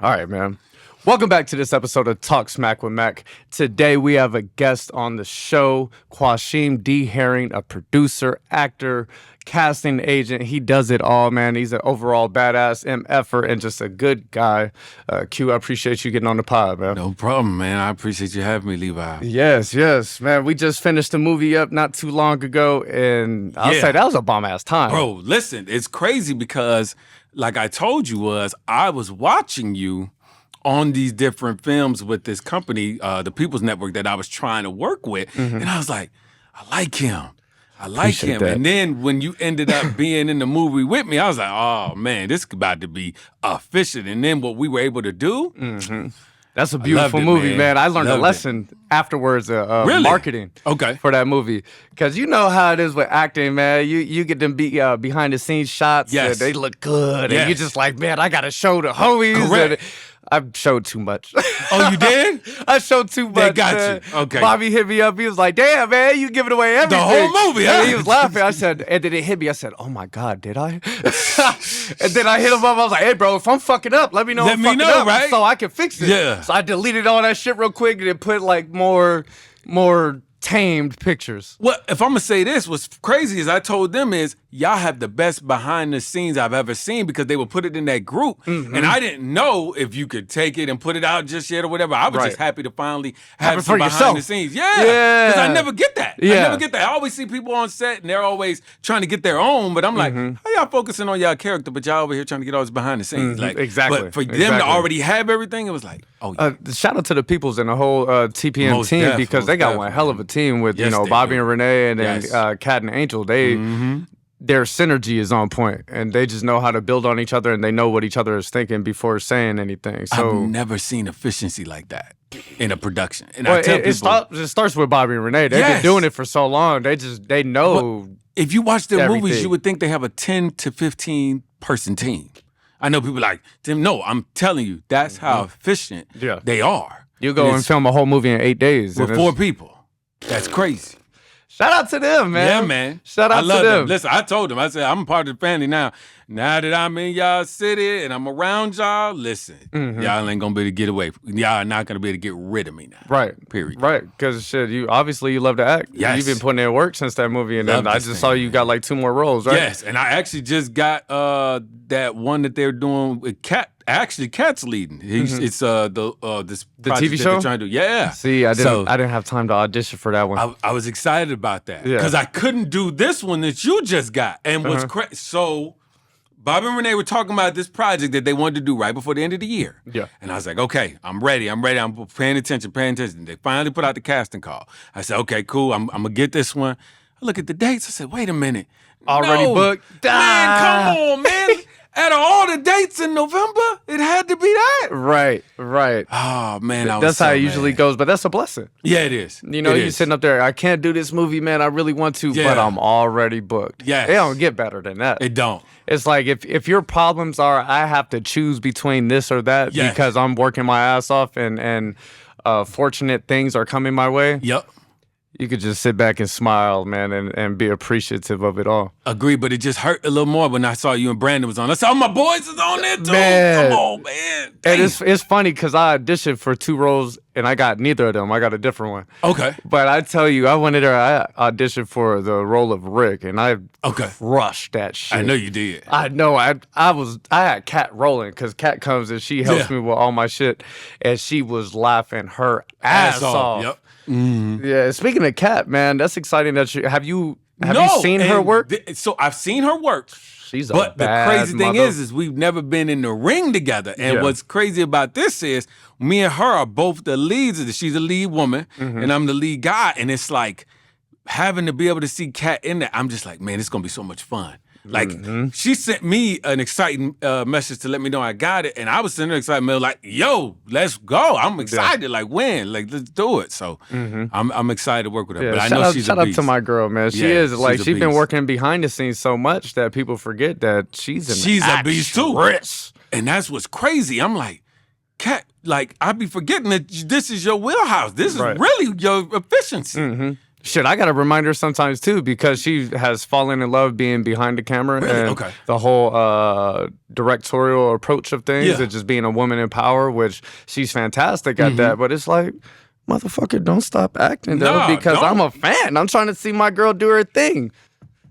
All right, man. Welcome back to this episode of Talk Smack with Mac. Today we have a guest on the show, Quasheem D. Herring, a producer, actor, casting agent. He does it all, man. He's an overall badass MFer and just a good guy. Q, I appreciate you getting on the pod, man. No problem, man. I appreciate you having me, Levi. Yes, man. We just finished the movie up not too long ago, and I'll say that was a bomb-ass time. Bro, listen, it's crazy because, like I told you I was watching you on these different films with this company, the People's Network that I was trying to work with, and I was like, I like him. Appreciate that. And then when you ended up being in the movie with me, I was like, oh, man, this is about to be efficient. And then what we were able to do. That's a beautiful movie, man. I learned a lesson afterwards of marketing for that movie. Because you know how it is with acting, man. You get them behind-the-scenes shots, and they look good. And you're just like, man, I got to show the homies. Correct. I showed too much. Oh, you did? I showed too much. They got you. Okay. Bobby hit me up. He was like, damn, man, you giving away everything. The whole movie, huh? And he was laughing. I said, and then it hit me. I said, oh, my God, did I? And then I hit him up. I was like, hey, bro, if I'm fucking up, let me know I'm fucking up right? so I can fix it. Yeah. So I deleted all that shit real quick and then put like more tamed pictures. Well, if I'm going to say this, what's crazy is I told them is, y'all have the best behind the scenes I've ever seen because they would put it in that group. And I didn't know if you could take it and put it out just yet or whatever. I was just happy to finally have some behind the scenes. Yeah. Because I never get that. I never get that. I always see people on set and they're always trying to get their own, but I'm like, how y'all focusing on y'all character, but y'all over here trying to get all this behind the scenes? Like, exactly. But for them to already have everything, it was like, oh, yeah. Shout out to the Peoples and the whole TPM team because they got one hell of a team with, Bobby and Renee and then Kat and Angel. Their synergy is on point, and they just know how to build on each other, and they know what each other is thinking before saying anything. So I've never seen efficiency like that in a production. And I tell people, it starts with Bobby and Renee. They've been doing it for so long. They know. But if you watch their movies, you would think they have a 10 to 15 person team. I know people like, Tim, no, I'm telling you, that's how efficient they are. You go and film a whole movie in 8 days. With 4 people. That's crazy. Shout out to them, man. Yeah, man. Shout out to them. Listen, I told them, I said, I'm a part of the family now. Now that I'm in y'all city and I'm around y'all, listen, y'all ain't gonna be able to get away. Y'all are not gonna be able to get rid of me now. Right. Period. Right. Because shit, you obviously love to act. Yes. You've been putting in work since that movie, and then I just saw you got like 2 more roles, right? Yes, and I actually just got that one that they're doing with Kat. Actually, Kat's leading. It's the TV show. They're trying to do. Yeah. See, I didn't have time to audition for that one. I was excited about that because I couldn't do this one that you just got. And what's crazy? So Bob and Renee were talking about this project that they wanted to do right before the end of the year. Yeah. And I was like, okay, I'm ready. I'm paying attention. They finally put out the casting call. I said, okay, cool. I'm gonna get this one. I look at the dates. I said, wait a minute. Already booked? Man, come on, man. Out of all the dates in November, it had to be that. Right. Oh, man, that's how it usually goes, but that's a blessing. Yeah, it is. You're sitting up there, I can't do this movie, man, I really want to, but I'm already booked. Yes. It don't get better than that. It don't. It's like if your problems are, I have to choose between this or that because I'm working my ass off and fortunate things are coming my way. Yep. You could just sit back and smile, man, and be appreciative of it all. Agree, but it just hurt a little more when I saw you and Brandon was on. I saw my boys is on there too. Man. Come on, man. And it's funny because I auditioned for 2 roles and I got neither of them. I got a different one. Okay. But I tell you, I went in there, I auditioned for the role of Rick, and I crushed that shit. I know you did. I know. I had Kat rolling because Kat comes and she helps me with all my shit, and she was laughing her ass off. Yep. Yeah. Speaking of Kat, man, that's exciting. That have you seen her work? So I've seen her work. She's but the crazy thing is we've never been in the ring together. And what's crazy about this is me and her are both the leads. She's the lead woman, and I'm the lead guy. And it's like having to be able to see Kat in there. I'm just like, man, it's gonna be so much fun. Like, she sent me an exciting message to let me know I got it, and I was sending her excited mail like, yo, let's go. I'm excited. Like, when? Like, let's do it. So I'm excited to work with her. Yeah, but I know she's a beast. Shout out to my girl, man. She is, like, she's been working behind the scenes so much that people forget that she's a beast, too. And that's what's crazy. I'm like, Kat, like, I be forgetting that this is your wheelhouse. This is really your efficiency. Shit, I got to remind her sometimes too because she has fallen in love being behind the camera and the whole directorial approach of things and just being a woman in power, which she's fantastic at that. But it's like, motherfucker, don't stop acting though because I'm a fan. I'm trying to see my girl do her thing.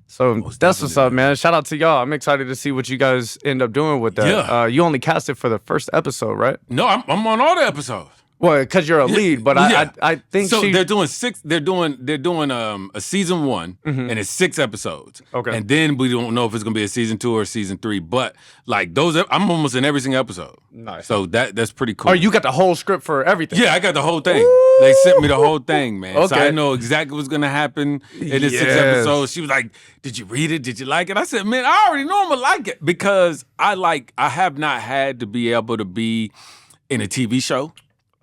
So that's what's up, man. Shout out to y'all. I'm excited to see what you guys end up doing with that. Yeah. You only casted for the first episode, right? No, I'm on all the episodes. Well, because you're a lead, but I think so. They're doing six. They're doing a season 1, and it's 6 episodes. Okay, and then we don't know if it's gonna be a season 2 or season 3. But like those, I'm almost in every single episode. Nice. So that's pretty cool. Oh, you got the whole script for everything? Yeah, I got the whole thing. Ooh. They sent me the whole thing, man. Okay. So I know exactly what's gonna happen in the 6 episodes. She was like, "Did you read it? Did you like it?" I said, "Man, I already know I'm gonna like it because I have not had to be able to be in a TV show."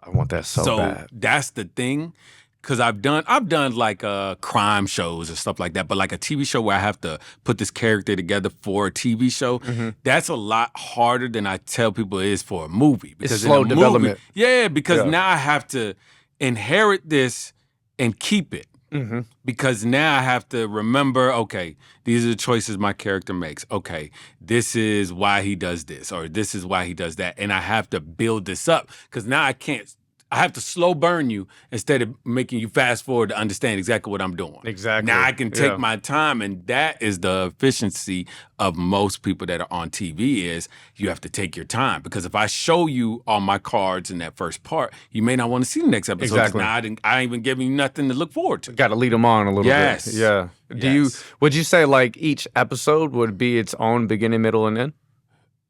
I want that so bad. That's the thing, because I've done like crime shows and stuff like that, but like a TV show where I have to put this character together for a TV show, that's a lot harder than I tell people it is for a movie. Because it's slow development. Because now I have to inherit this and keep it. Because now I have to remember, okay, these are the choices my character makes. Okay, this is why he does this, or this is why he does that. And I have to build this up because now I have to slow burn you instead of making you fast forward to understand exactly what I'm doing. Exactly. Now I can take my time, and that is the efficiency of most people that are on TV is you have to take your time. Because if I show you all my cards in that first part, you may not want to see the next episode. Exactly. Now I ain't even giving you nothing to look forward to. Got to lead them on a little bit. Yeah. Would you say like each episode would be its own beginning, middle, and end?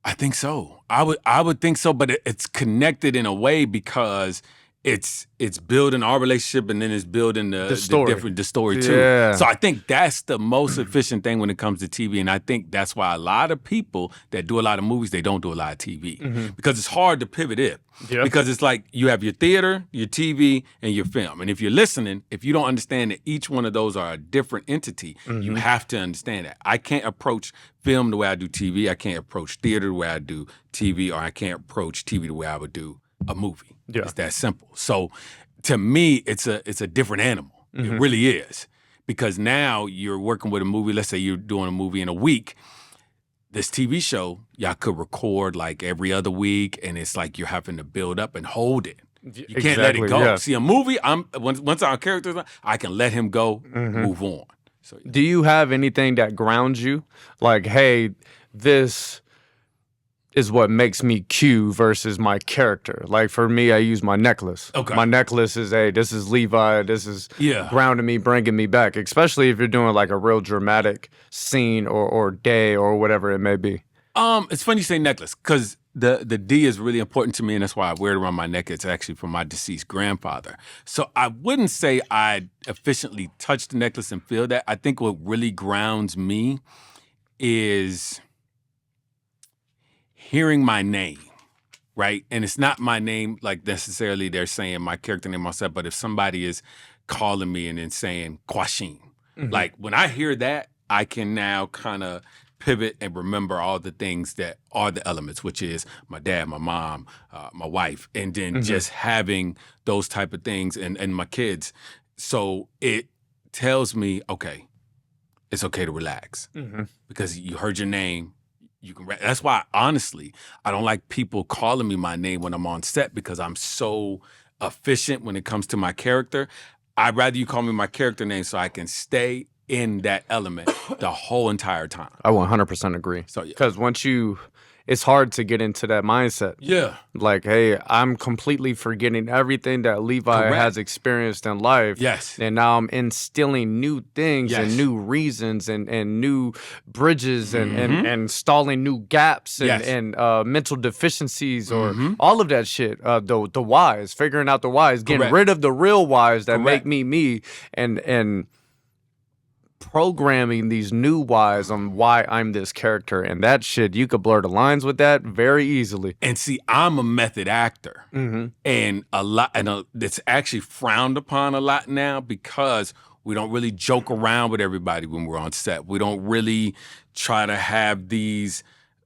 I think so. I would think so, but it's connected in a way because it's building our relationship and then it's building the story too. Yeah. So I think that's the most efficient thing when it comes to TV, and I think that's why a lot of people that do a lot of movies, they don't do a lot of TV because it's hard to pivot it. Yep. Because it's like you have your theater, your TV, and your film. And if you're listening, if you don't understand that each one of those are a different entity, you have to understand that. I can't approach film the way I do TV. I can't approach theater the way I do TV, or I can't approach TV the way I would do a movie. Yeah. It's that simple. So to me, it's a different animal. It really is. Because now you're working with a movie. Let's say you're doing a movie in a week. This TV show, y'all could record like every other week, and it's like you're having to build up and hold it. You can't let it go. Yeah. See, a movie, once our character's on, I can let him go, move on. So, do you have anything that grounds you? Like, hey, this is what makes me Q versus my character. Like for me, I use my necklace. Okay. My necklace is, hey, this is Levi. This is grounding me, bringing me back. Especially if you're doing like a real dramatic scene or day or whatever it may be. It's funny you say necklace because the D is really important to me, and that's why I wear it around my neck. It's actually from my deceased grandfather. So I wouldn't say I efficiently touch the necklace and feel that. I think what really grounds me is hearing my name, right? And it's not my name like necessarily they're saying my character name myself, but if somebody is calling me and then saying Quasheem, like when I hear that, I can now kind of pivot and remember all the things that are the elements, which is my dad, my mom, my wife, and then just having those type of things and my kids. So it tells me, okay, it's okay to relax because you heard your name. You can. That's why, honestly, I don't like people calling me my name when I'm on set because I'm so efficient when it comes to my character. I'd rather you call me my character name so I can stay in that element the whole entire time. I 100% agree. So because it's hard to get into that mindset. Yeah. Like, hey, I'm completely forgetting everything that Levi has experienced in life. Yes. And now I'm instilling new things and new reasons and new bridges and installing new gaps and mental deficiencies or all of that shit. The whys, figuring out the whys, getting rid of the real whys that make me and programming these new whys on why I'm this character, and that shit, you could blur the lines with that very easily. And see, I'm a method actor, and it's actually frowned upon a lot now because we don't really joke around with everybody when we're on set. We don't really try to have these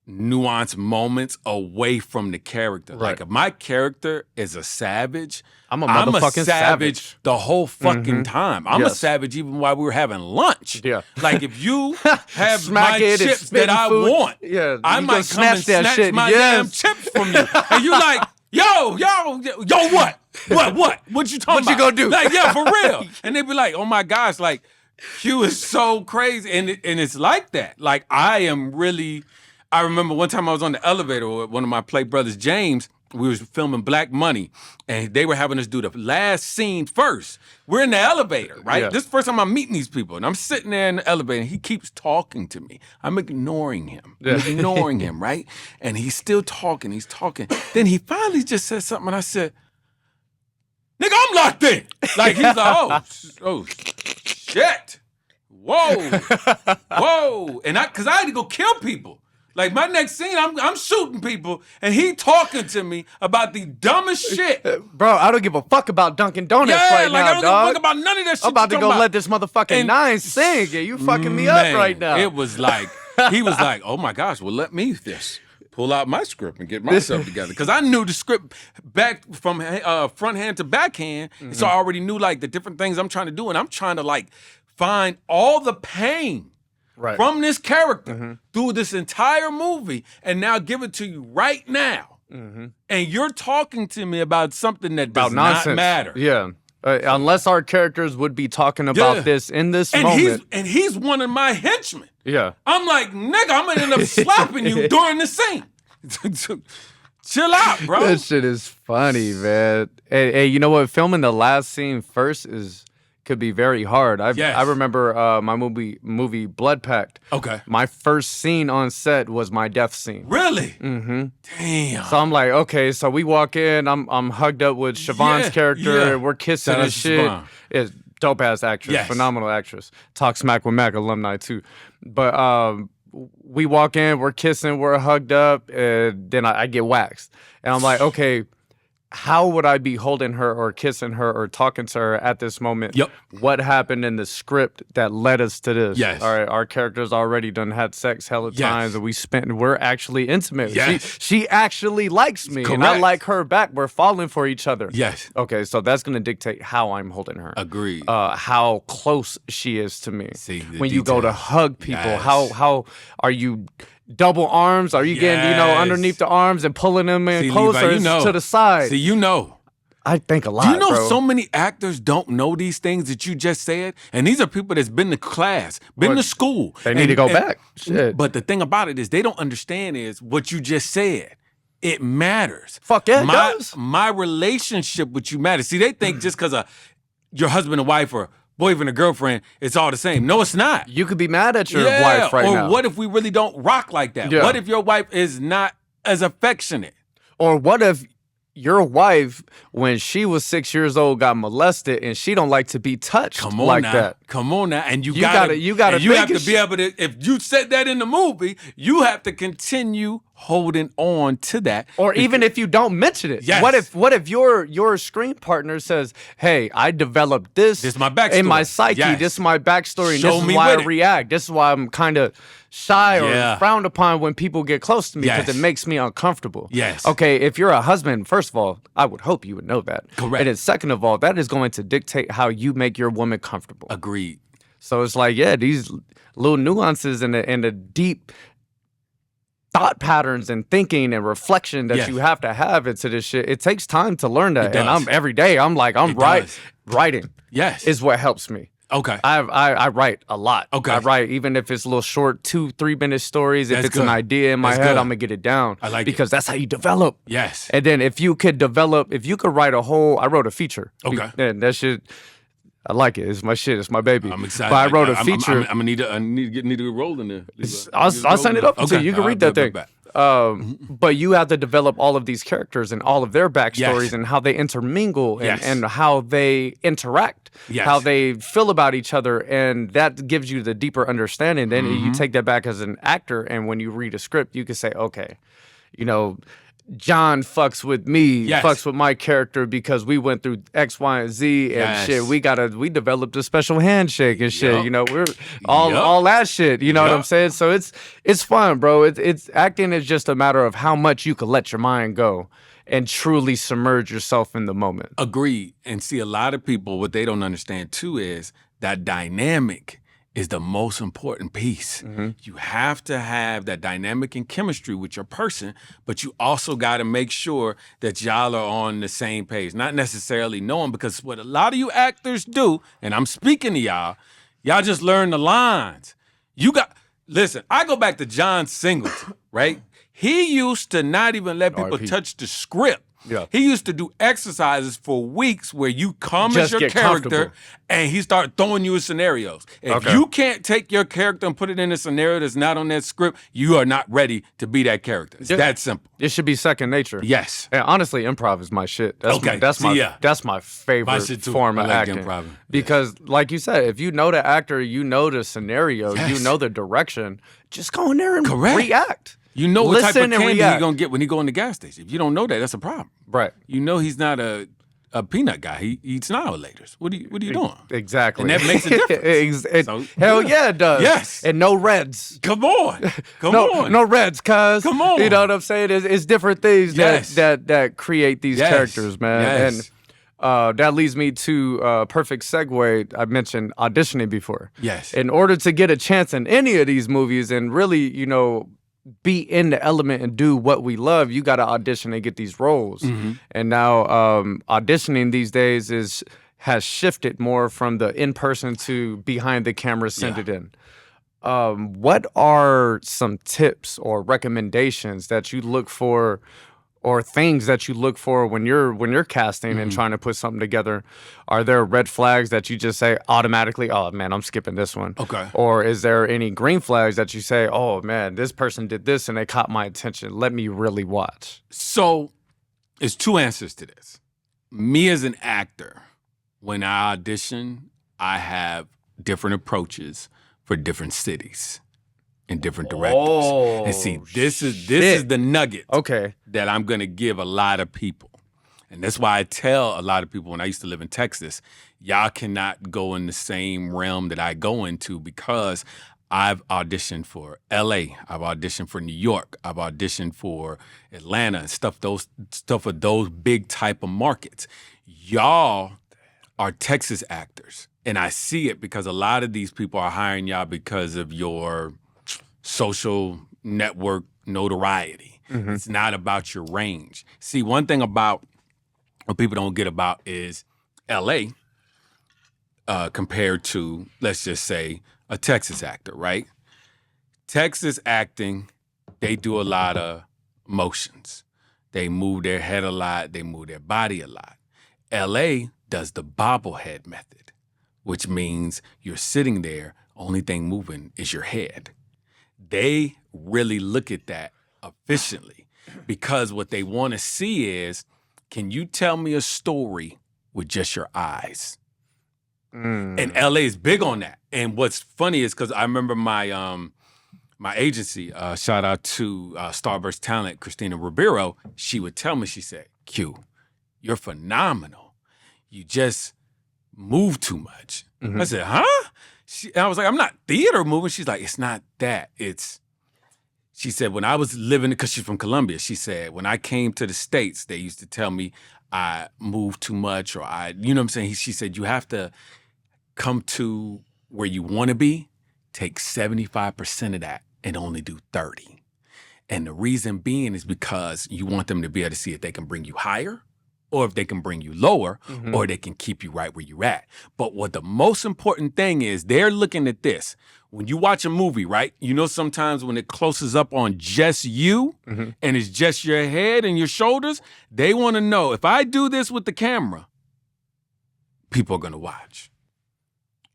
nuanced moments away from the character. Right. Like if my character is a savage, I'm a motherfucking savage the whole fucking time. I'm a Yes. savage even while we were having lunch. Yeah. Like if you have Smack my it and chips spit that I food. want, Yeah, I you might go come snatch and that snatch shit. my Yes. damn chips from you. And you like, yo, what? What you talking about? What you gonna do? Like, yeah, for real. And they be like, oh my gosh, like, Q is so crazy. And it's like that. Like, I remember one time I was on the elevator with one of my play brothers, James. We was filming Black Money, and they were having us do the last scene first. We're in the elevator, right? Yeah. This is the first time I'm meeting these people, and I'm sitting there in the elevator, and he keeps talking to me. I'm ignoring him. Right? And he's still talking. He's talking. Then he finally just said something, and I said, nigga, I'm locked in. Like, he's like, oh, shit. Whoa. And because I had to go kill people. Like, my next scene, I'm shooting people, and he talking to me about the dumbest shit. Bro, I don't give a fuck about Dunkin' Donuts right now, I don't give a dog. fuck about none of that shit. I'm about to go about. let this motherfucking nine sing, and you fucking me up right now. It was like, he was like, oh my gosh, well, let me just pull out my script and get myself together. Because I knew the script back from front hand to backhand, so I already knew, like, the different things I'm trying to do, and I'm trying to, like, find all the pain from this character through this entire movie and now give it to you right now. And you're talking to me about something that does not matter. Yeah. Unless our characters would be talking about this in this moment. He's one of my henchmen. Yeah. I'm like, nigga, I'm going to end up slapping you during the scene. Chill out, bro. That shit is funny, man. Hey, you know what? Filming the last scene first could be very hard. I remember my movie Blood Pact. Okay. My first scene on set was my death scene. Really? Mm-hmm. Damn. So I'm like, okay, so we walk in, I'm hugged up with Siobhan's character, we're kissing and shit. Siobhan. It's dope ass actress, phenomenal actress. Talksmackwithmac alumni too. But we walk in, we're kissing, we're hugged up, and then I get waxed. And I'm like, okay, how would I be holding her or kissing her or talking to her at this moment? Yep. What happened in the script that led us to this? Yes. All right, our characters already done had sex hella times, and we're actually intimate. Yes. She actually likes me, and I like her back. We're falling for each other. Yes. Okay, so that's gonna dictate how I'm holding her. Agreed. How close she is to me. See, when you go to hug people, how are you? Double arms? Are you getting, underneath the arms and pulling them in closer Levi, to the side? See, I think a lot, Do you know bro. so many actors don't know these things that you just said? And these are people that's been to class, been to school. They need to go back. Shit. But the thing about it is they don't understand is what you just said. It matters. Fuck yeah, it does. My relationship with you matters. See, they think just because of your husband and wife or boyfriend or girlfriend, it's all the same. No, it's not. You could be mad at your wife right now. Or what if we really don't rock like that? Yeah. What if your wife is not as affectionate? Or what if your wife, when she was 6 years old, got molested and she don't like to be touched like that? Come on now. And you gotta have to be it. able to, if you said that in the movie, you have to continue holding on to that. Or even if you don't mention it. Yes. What if your screen partner says, hey, I developed this is my backstory. in my psyche. Yes. This is my backstory. Show and this me is why I with it. react. This is why I'm kind of shy or frowned upon when people get close to me because it makes me uncomfortable. Yes. Okay, if you're a husband, first of all, I would hope you would know that. Correct. And then second of all, that is going to dictate how you make your woman comfortable. Agreed. So it's like, these little nuances and the deep thought patterns and thinking and reflection that you have to have into this shit. It takes time to learn that. And every day I'm writing. Yes. Is what helps me. Okay. I write a lot. Okay. I write even if it's little short 2-3 minute stories. If That's it's good. an idea in my That's head, good. I'm gonna get it down. I like because that's how you develop. Yes. And then if you could write I wrote a feature. Okay. And that shit, I like it. It's my shit. It's my baby. I'm excited. But I wrote a feature. I'm gonna need to get rolling there. I'll send it up to you. You can read that thing. Back. But you have to develop all of these characters and all of their backstories and how they intermingle and how they interact, how they feel about each other. And that gives you the deeper understanding. Then you take that back as an actor. And when you read a script, you can say, okay, John fucks with me, Yes. fucks with my character because we went through X, Y, and Z and Yes. shit. We developed a special handshake and shit. Yup. You know, we're all that shit. You know what I'm saying? So it's fun, bro. It's acting is just a matter of how much you can let your mind go and truly submerge yourself in the moment. Agreed. And see, a lot of people, what they don't understand too is that dynamic is the most important piece. Mm-hmm. You have to have that dynamic and chemistry with your person, but you also got to make sure that y'all are on the same page. Not necessarily knowing, because what a lot of you actors do, and I'm speaking to y'all just learn the lines. Listen, I go back to John Singleton, right? He used to not even let people touch the script. Yeah. He used to do exercises for weeks where you come Just as your get character comfortable. and he start throwing you scenarios. If you can't take your character and put it in a scenario that's not on that script, you are not ready to be that character. It's that simple. It should be second nature. Yes. And honestly, improv is my shit. That's my favorite shit too. form of I like acting. improv. Because, like you said, if you know the actor, you know the scenario, you know the direction, just go in there and react. You know what type of Listen and candy he's react. gonna get when he go in the gas station. If you don't know that, that's a problem. Right. You know he's not a peanut guy. He eats annihilators. What are you doing? Exactly. And that makes a difference. Hell yeah, it does. Yes. And no reds. Come on. Come on. No reds, cuz. Come on. You know what I'm saying? It's different things Yes. that create these characters, man. Yes. And that leads me to a perfect segue. I mentioned auditioning before. Yes. In order to get a chance in any of these movies and really, be in the element and do what we love, you got to audition and get these roles. Mm-hmm. And now auditioning these days has shifted more from the in-person to behind the camera, send it in. What are some tips or recommendations that you look for, or things that you look for when you're casting and trying to put something together? Are there red flags that you just say automatically, oh man, I'm skipping this one? Okay. Or is there any green flags that you say, oh man, this person did this and they caught my attention, let me really watch? So, there's two answers to this. Me as an actor, when I audition, I have different approaches for different cities and different directors. Oh, and see, this is the nugget that I'm gonna give a lot of people. And that's why I tell a lot of people when I used to live in Texas, y'all cannot go in the same realm that I go into, because I've auditioned for LA, I've auditioned for New York, I've auditioned for Atlanta and stuff of those big type of markets. Y'all are Texas actors. And I see it because a lot of these people are hiring y'all because of your social network notoriety. Mm-hmm. It's not about your range. See, one thing about what people don't get about is LA compared to, let's just say, a Texas actor, right? Texas acting, they do a lot of motions. They move their head a lot. They move their body a lot. LA does the bobblehead method, which means you're sitting there, only thing moving is your head. They really look at that efficiently, because what they want to see is, can you tell me a story with just your eyes? And LA is big on that. And what's funny is, because I remember my my agency, shout out to Starburst Talent, Christina Ribeiro, she would tell me, she said, Q, you're phenomenal. You just move too much. I said, huh? I was like, I'm not theater moving. She's like, it's not that. She said, when I was living, because she's from Colombia, she said, when I came to the States, they used to tell me I moved too much, or you know what I'm saying? She said, you have to come to where you want to be, take 75% of that and only do 30. And the reason being is because you want them to be able to see if they can bring you higher, or if they can bring you lower, or they can keep you right where you're at. But what the most important thing is, they're looking at this. When you watch a movie, right? You know, sometimes when it closes up on just you and it's just your head and your shoulders, they want to know, if I do this with the camera, people are going to watch.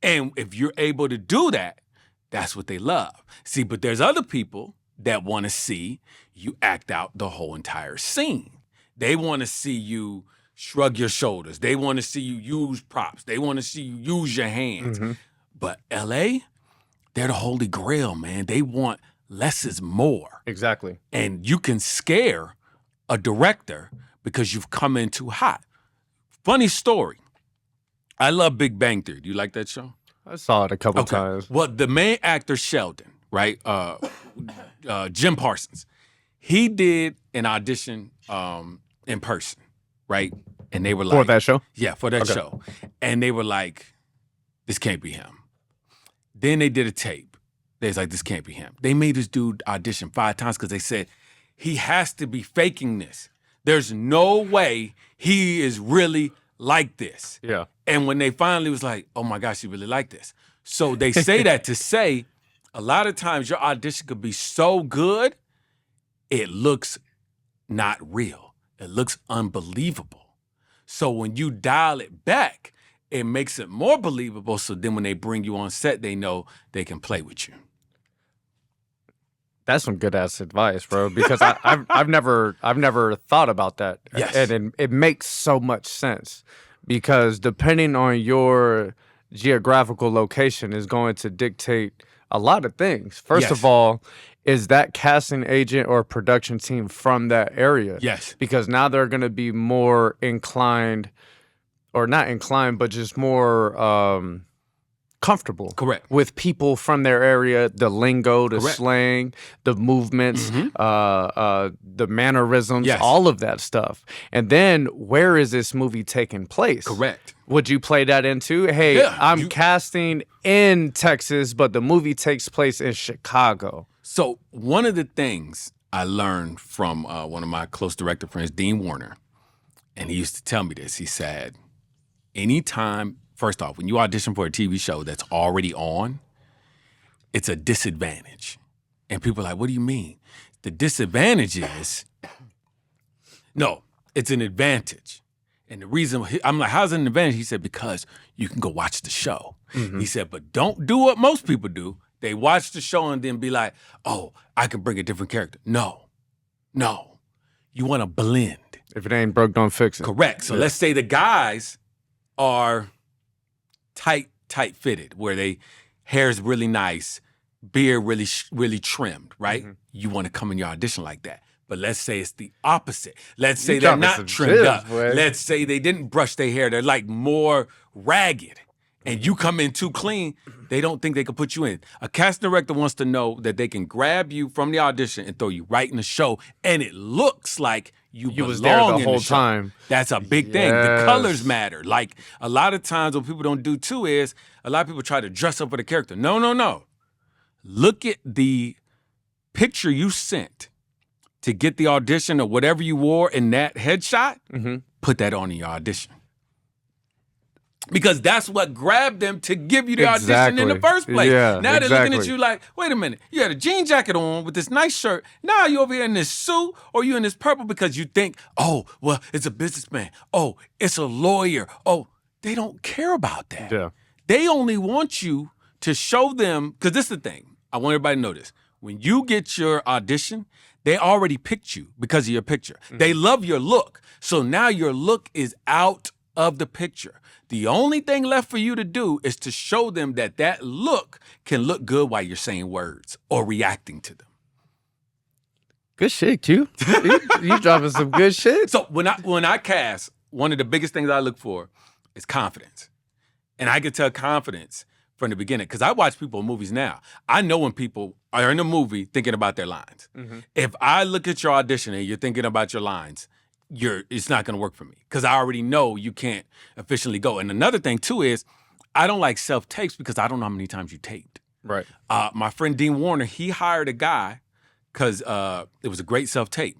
And if you're able to do that, that's what they love. See, but there's other people that want to see you act out the whole entire scene. They want to see you shrug your shoulders. They want to see you use props. They want to see you use your hands. But LA, they're the holy grail, man. They want less is more. Exactly. And you can scare a director because you've come in too hot. Funny story. I love Big Bang Theory. Do you like that show? I saw it a couple times. Well, the main actor, Sheldon, right? Jim Parsons. He did an audition in person, right? And they were like... For that show? Yeah, for that show. And they were like, this can't be him. Then they did a tape. They was like, this can't be him. They made this dude audition 5 times because they said, he has to be faking this. There's no way he is really like this. Yeah. And when they finally was like, oh my gosh, he really like this. So they say that to say, a lot of times your audition could be so good, it looks not real. It looks unbelievable. So when you dial it back, it makes it more believable. So then when they bring you on set, they know they can play with you. That's some good ass advice, bro. Because I've never thought about that. Yes. And it makes so much sense. Because depending on your geographical location is going to dictate a lot of things. First of all, is that casting agent or production team from that area? Yes. Because now they're going to be more inclined, or not inclined, but just more comfortable. Correct. With people from their area, the lingo, the slang, the movements, the mannerisms, all of that stuff. And then where is this movie taking place? Correct. Would you play that into, hey, I'm casting in Texas, but the movie takes place in Chicago? So one of the things I learned from one of my close director friends, Dean Warner, and he used to tell me this, he said, anytime, first off, when you audition for a TV show that's already on, it's a disadvantage. And people are like, what do you mean? The disadvantage is, no, it's an advantage. And the reason, I'm like, how's it an advantage? He said, because you can go watch the show. He said, but don't do what most people do. They watch the show and then be like, oh, I can bring a different character. No. You want to blend. If it ain't broke, don't fix it. Correct. So let's say the guys are tight fitted, where they hair's really nice, beard really trimmed, right? You want to come in your audition like that. But let's say it's the opposite. Let's say they're not trimmed up. Let's say they didn't brush their hair. They're like more ragged. And you come in too clean, they don't think they can put you in. A casting director wants to know that they can grab you from the audition and throw you right in the show, and it looks like you was there the in whole the show. time. That's a big thing. The colors matter. Like, a lot of times what people don't do too is, a lot of people try to dress up for the character. No. Look at the picture you sent to get the audition or whatever you wore in that headshot. Put that on in your audition. Because that's what grabbed them to give you the audition in the first place. Now they're looking at you like, wait a minute, you had a jean jacket on with this nice shirt. Now you over here in this suit, or you in this purple because you think, oh, well, it's a businessman. Oh, it's a lawyer. Oh, they don't care about that. Yeah. They only want you to show them, because this is the thing. I want everybody to know this. When you get your audition, they already picked you because of your picture. They love your look. So now your look is out of the picture. The only thing left for you to do is to show them that that look can look good while you're saying words or reacting to them. Good shit, Q. You dropping some good shit. So when I cast, one of the biggest things I look for is confidence. And I can tell confidence from the beginning, because I watch people in movies now. I know when people are in a movie thinking about their lines. If I look at your audition and you're thinking about your lines, it's not going to work for me, because I already know you can't efficiently go. And another thing too is, I don't like self-tapes because I don't know how many times you taped. Right. My friend Dean Warner, he hired a guy because it was a great self-tape.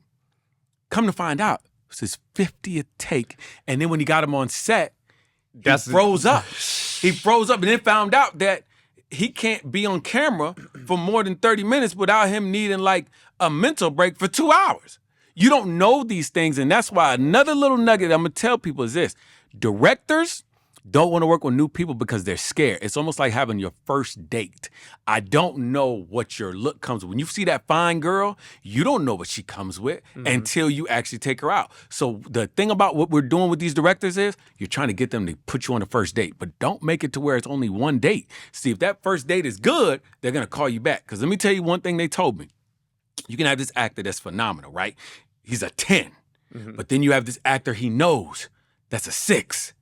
Come to find out, it was his 50th take. And then when he got him on set, he froze up. He froze up and then found out that he can't be on camera for more than 30 minutes without him needing like a mental break for 2 hours. You don't know these things, and that's why another little nugget I'm going to tell people is this. Directors don't want to work with new people because they're scared. It's almost like having your first date. I don't know what your look comes with. When you see that fine girl, you don't know what she comes with until you actually take her out. So the thing about what we're doing with these directors is you're trying to get them to put you on the first date, but don't make it to where it's only one date. See, if that first date is good, they're going to call you back. Because let me tell you one thing they told me. You can have this actor that's phenomenal, right? He's a 10. But then you have this actor he knows that's a 6.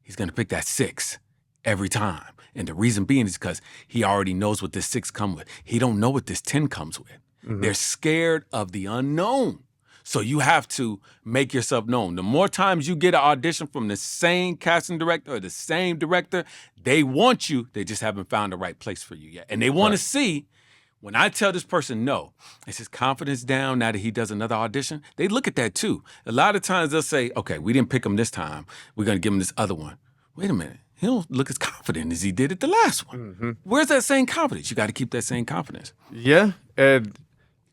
He's going to pick that 6 every time. And the reason being is because he already knows what this 6 comes with. He don't know what this 10 comes with. They're scared of the unknown. So you have to make yourself known. The more times you get an audition from the same casting director or the same director, they want you. They just haven't found the right place for you yet. And they want to see, when I tell this person no, is his confidence down now that he does another audition? They look at that too. A lot of times they'll say, okay, we didn't pick him this time. We're going to give him this other one. Wait a minute. He don't look as confident as he did at the last one. Where's that same confidence? You got to keep that same confidence. Yeah. And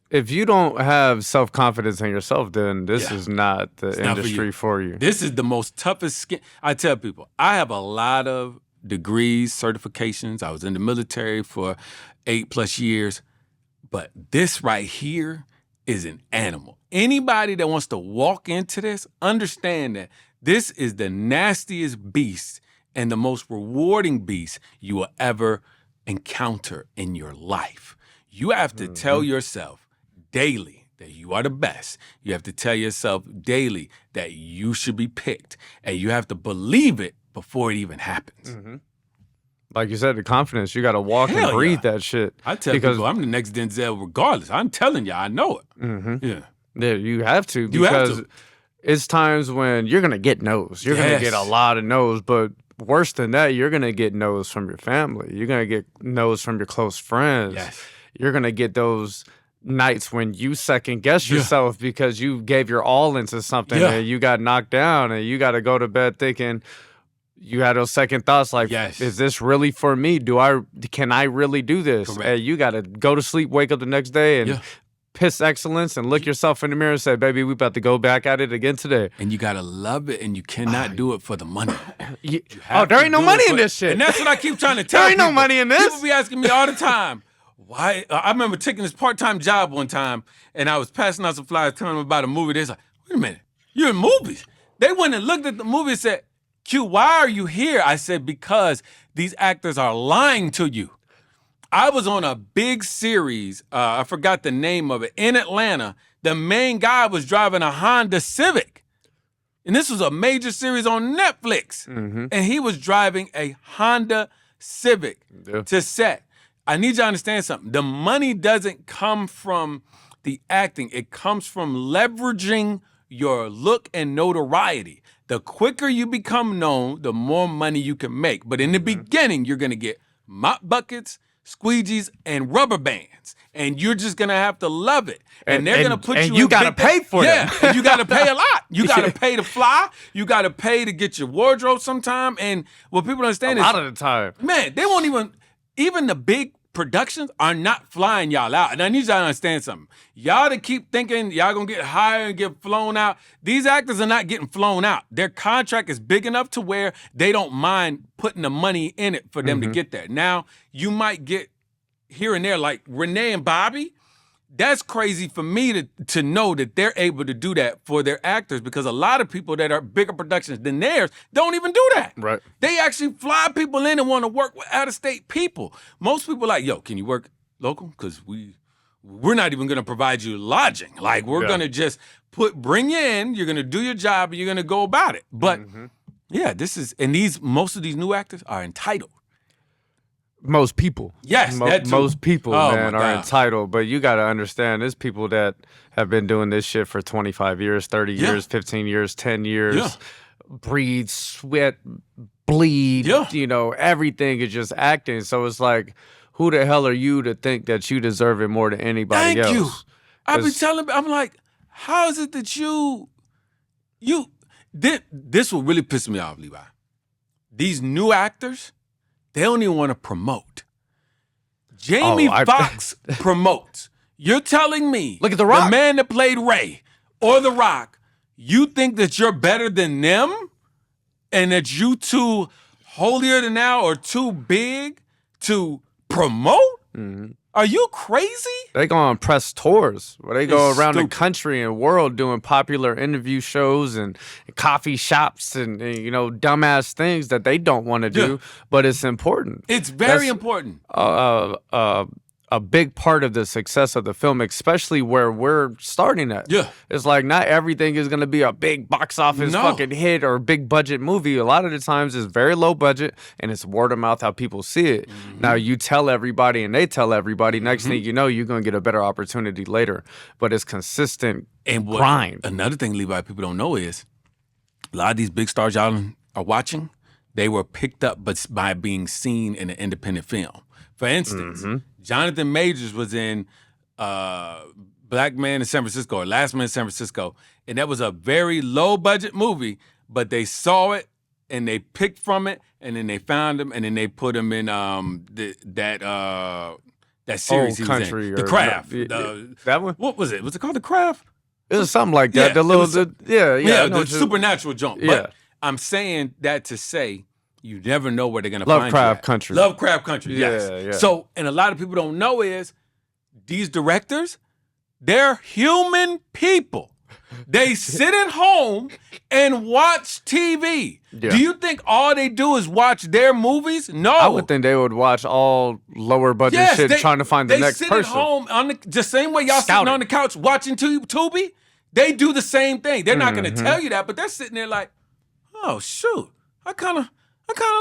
if you don't have self-confidence in yourself, then this is not the industry for you. This is the most toughest skin. I tell people, I have a lot of degrees, certifications. I was in the military for 8+ years. But this right here is an animal. Anybody that wants to walk into this, understand that this is the nastiest beast and the most rewarding beast you will ever encounter in your life. You have to tell yourself daily that you are the best. You have to tell yourself daily that you should be picked. And you have to believe it before it even happens. Like you said, the confidence, you got to walk and breathe that shit. I tell people I'm the next Denzel regardless. I'm telling you, I know it. Yeah, you have to, because it's times when you're going to get no's. You're going to get a lot of no's, but worse than that, you're going to get no's from your family. You're going to get no's from your close friends. You're going to get those nights when you second guess yourself because you gave your all into something and you got knocked down, and you got to go to bed thinking, you had those second thoughts like, is this really for me? Can I really do this? And you got to go to sleep, wake up the next day and piss excellence and look yourself in the mirror and say, baby, we about to go back at it again today. And you got to love it, and you cannot do it for the money. There ain't no money in this shit. And that's what I keep trying to tell There people. ain't no money in this. People be asking me all the time, why? I remember taking this part-time job one time, and I was passing out some flyers telling them about a movie. They're like, wait a minute, you're in movies. They went and looked at the movie and said, Q, why are you here? I said, because these actors are lying to you. I was on a big series, I forgot the name of it, in Atlanta. The main guy was driving a Honda Civic. And this was a major series on Netflix. And he was driving a Honda Civic to set. I need you to understand something. The money doesn't come from the acting. It comes from leveraging your look and notoriety. The quicker you become known, the more money you can make. But in the beginning, you're going to get mop buckets, squeegees, and rubber bands. And you're just going to have to love it. And they're going to put you in. And you got to pay for them. And you got to pay a lot. You got to pay to fly. You got to pay to get your wardrobe sometime. And what people understand is, a lot of the time, man, they won't even the big productions are not flying y'all out. And I need y'all to understand something. Y'all to keep thinking y'all gonna get hired and get flown out. These actors are not getting flown out. Their contract is big enough to where they don't mind putting the money in it for them to get there. Now, you might get here and there like Renee and Bobby. That's crazy for me to know that they're able to do that for their actors, because a lot of people that are bigger productions than theirs don't even do that. Right. They actually fly people in and want to work with out-of-state people. Most people are like, yo, can you work local? Because we're not even going to provide you lodging. Like, we're going to just bring you in, you're going to do your job, and you're going to go about it. But, most of these new actors are entitled. Most people. Yes, most people, man, are entitled. But you got to understand, there's people that have been doing this shit for 25 years, 30 years, 15 years, 10 years. Breathe, sweat, bleed, everything is just acting. So it's like, who the hell are you to think that you deserve it more than anybody else? Thank you. I be telling, I'm like, how is it that this will really piss me off, Levi. These new actors, they don't even want to promote. Jamie Foxx promotes. You're telling me, look at The Rock, the man that played Ray, or The Rock, you think that you're better than them, and that you too holier than thou or too big to promote? Are you crazy? They go on press tours where they go around the country and world doing popular interview shows and coffee shops and dumbass things that they don't want to do, but it's important. It's very important. a big part of the success of the film, especially where we're starting at. Yeah. It's like not everything is going to be a big box office fucking hit or big budget movie. A lot of the times it's very low budget and it's word of mouth how people see it. Now you tell everybody and they tell everybody. Next thing you know, you're going to get a better opportunity later. But it's consistent grind. Another thing, Levi, people don't know is a lot of these big stars y'all are watching, they were picked up by being seen in an independent film. For instance, Jonathan Majors was in Black Man in San Francisco or Last Man in San Francisco, and that was a very low budget movie, but they saw it and they picked from it, and then they found him, and then they put him in that series he was in, The Craft. That one? What was it? Was it called The Craft? It was something like that. Yeah, the supernatural jump. Yeah. But I'm saying that to say you never know where they're going to find you. Lovecraft Country. Lovecraft Country, yes. Yeah. So, and a lot of people don't know is these directors, they're human people. They sit at home and watch TV. Yeah. Do you think all they do is watch their movies? No. I would think they would watch all lower budget shit trying to find the next person. They sit at home on the same way y'all sitting on the couch watching Tubi. They do the same thing. They're not going to tell you that, but they're sitting there like, oh, shoot, I kind of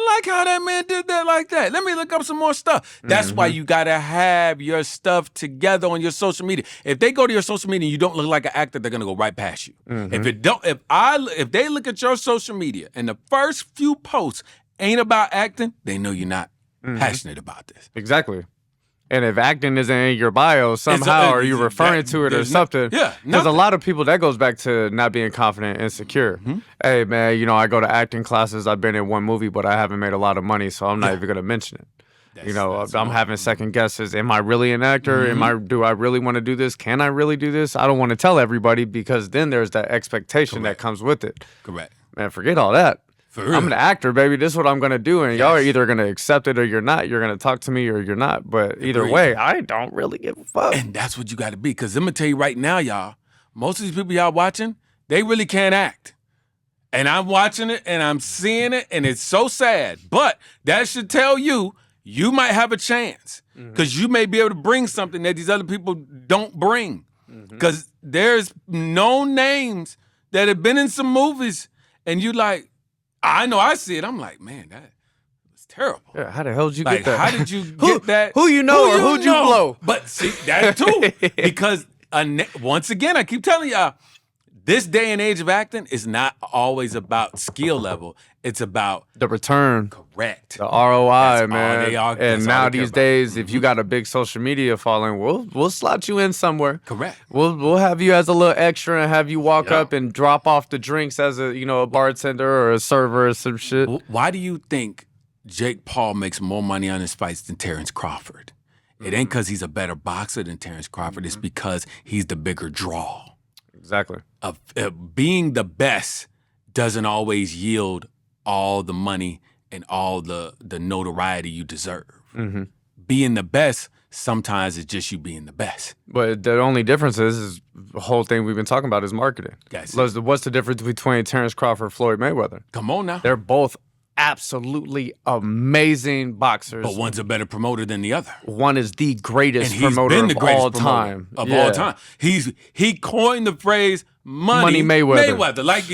like how that man did that like that. Let me look up some more stuff. That's why you got to have your stuff together on your social media. If they go to your social media and you don't look like an actor, they're going to go right past you. If they look at your social media and the first few posts ain't about acting, they know you're not passionate about this. Exactly. And if acting isn't in your bio somehow, or you're referring to it or something, because a lot of people, that goes back to not being confident and insecure. Hey, man, I go to acting classes. I've been in one movie, but I haven't made a lot of money, so I'm not even going to mention it. I'm having second guesses. Am I really an actor? Do I really want to do this? Can I really do this? I don't want to tell everybody because then there's that expectation that comes with it. Correct. Man, forget all that. I'm an actor, baby. This is what I'm going to do. And y'all are either going to accept it or you're not. You're going to talk to me or you're not. But either way, I don't really give a fuck. And that's what you got to be. Because I'm going to tell you right now, y'all, most of these people y'all watching, they really can't act. And I'm watching it and I'm seeing it and it's so sad. But that should tell you, you might have a chance. Because you may be able to bring something that these other people don't bring. Because there's known names that have been in some movies and you like, I know I see it. I'm like, man, that was terrible. Yeah, how the hell did you get that? How did you get that? Who you know or who'd you blow? But see, that too. Because once again, I keep telling y'all, this day and age of acting is not always about skill level. It's about the return. Correct. The ROI, man. And now these days, if you got a big social media following, we'll slot you in somewhere. Correct. We'll have you as a little extra and have you walk up and drop off the drinks as a bartender or a server or some shit. Why do you think Jake Paul makes more money on his fights than Terrence Crawford? It ain't because he's a better boxer than Terrence Crawford. It's because he's the bigger draw. Exactly. Being the best doesn't always yield all the money and all the notoriety you deserve. Being the best sometimes it's just you being the best. But the only difference is the whole thing we've been talking about is marketing. What's the difference between Terrence Crawford and Floyd Mayweather? Come on now. They're both absolutely amazing boxers. But one's a better promoter than the other. One is the greatest promoter of all time. All time. He coined the phrase money Mayweather. Like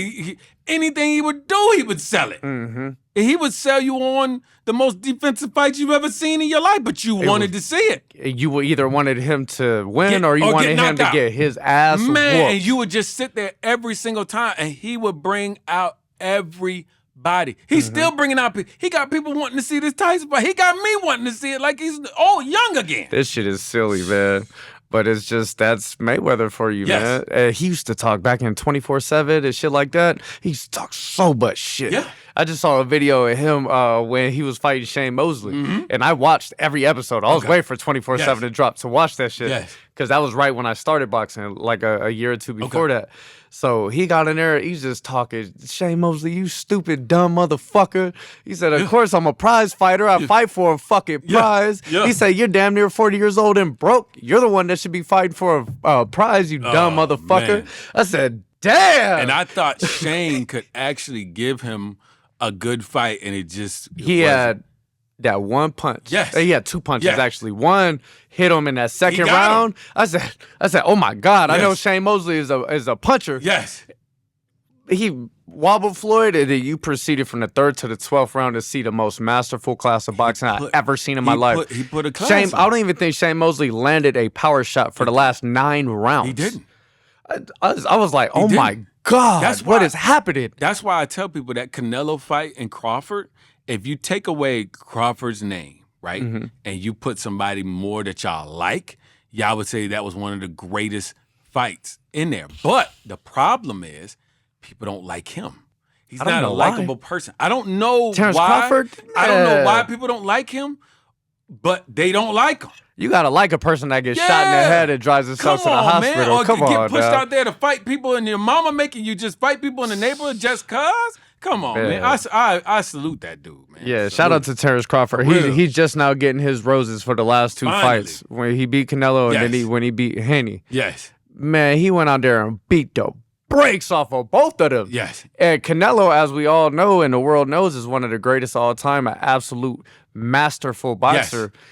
anything he would do, he would sell it. He would sell you on the most defensive fights you've ever seen in your life, but you wanted to see it. You either wanted him to win or you wanted him to get his ass whooped. And you would just sit there every single time and he would bring out everybody. He's still bringing out people. He got people wanting to see this Tyson fight. He got me wanting to see it like he's young again. This shit is silly, man. But it's just, that's Mayweather for you, man. He used to talk back in 24/7 and shit like that. He used to talk so much shit. Yeah. I just saw a video of him when he was fighting Shane Mosley. And I watched every episode. I was waiting for 24/7 to drop to watch that shit. Because that was right when I started boxing, like a year or two before that. So he got in there, he's just talking, Shane Mosley, you stupid, dumb motherfucker. He said, of course, I'm a prize fighter. I fight for a fucking prize. He said, you're damn near 40 years old and broke. You're the one that should be fighting for a prize, you dumb motherfucker. Man. I said, damn. And I thought Shane could actually give him a good fight, and it just... He had that one punch. Yes. He had 2 punches, Yes. actually. One hit him in that second got round. I said, oh my God. I know Yes. Shane Mosley is a puncher. Yes. He wobbled Floyd, and then you proceeded from the 3rd to the 12th round to see the most masterful class of boxing I've ever seen in my life. He put a class Shane, on. I don't even think Shane Mosley landed a power shot for the last 9 rounds. He didn't. I was like, oh my God, what is happening? That's why I tell people that Canelo fight and Crawford, if you take away Crawford's name, right, and you put somebody more that y'all like, y'all would say that was one of the greatest fights in there. But the problem is, people don't like him. He's not a likable person. I don't know Terrence why. Crawford? I don't know why people don't like him, but they don't like him. You gotta like a person that gets shot in the head and drives himself to the hospital. Man. Or Come on, get pushed dog. out there to fight people, and your mama making you just fight people in the neighborhood just cause? Come on, man. I salute that dude, man. Yeah, shout out to Terrence Crawford. He's just now getting his roses for the last 2 fights. When he beat Canelo and then when he beat Haney. Yes. Man, he went out there and beat the brakes off of both of them. Yes. And Canelo, as we all know and the world knows, is one of the greatest of all time, an absolute masterful boxer. Yes.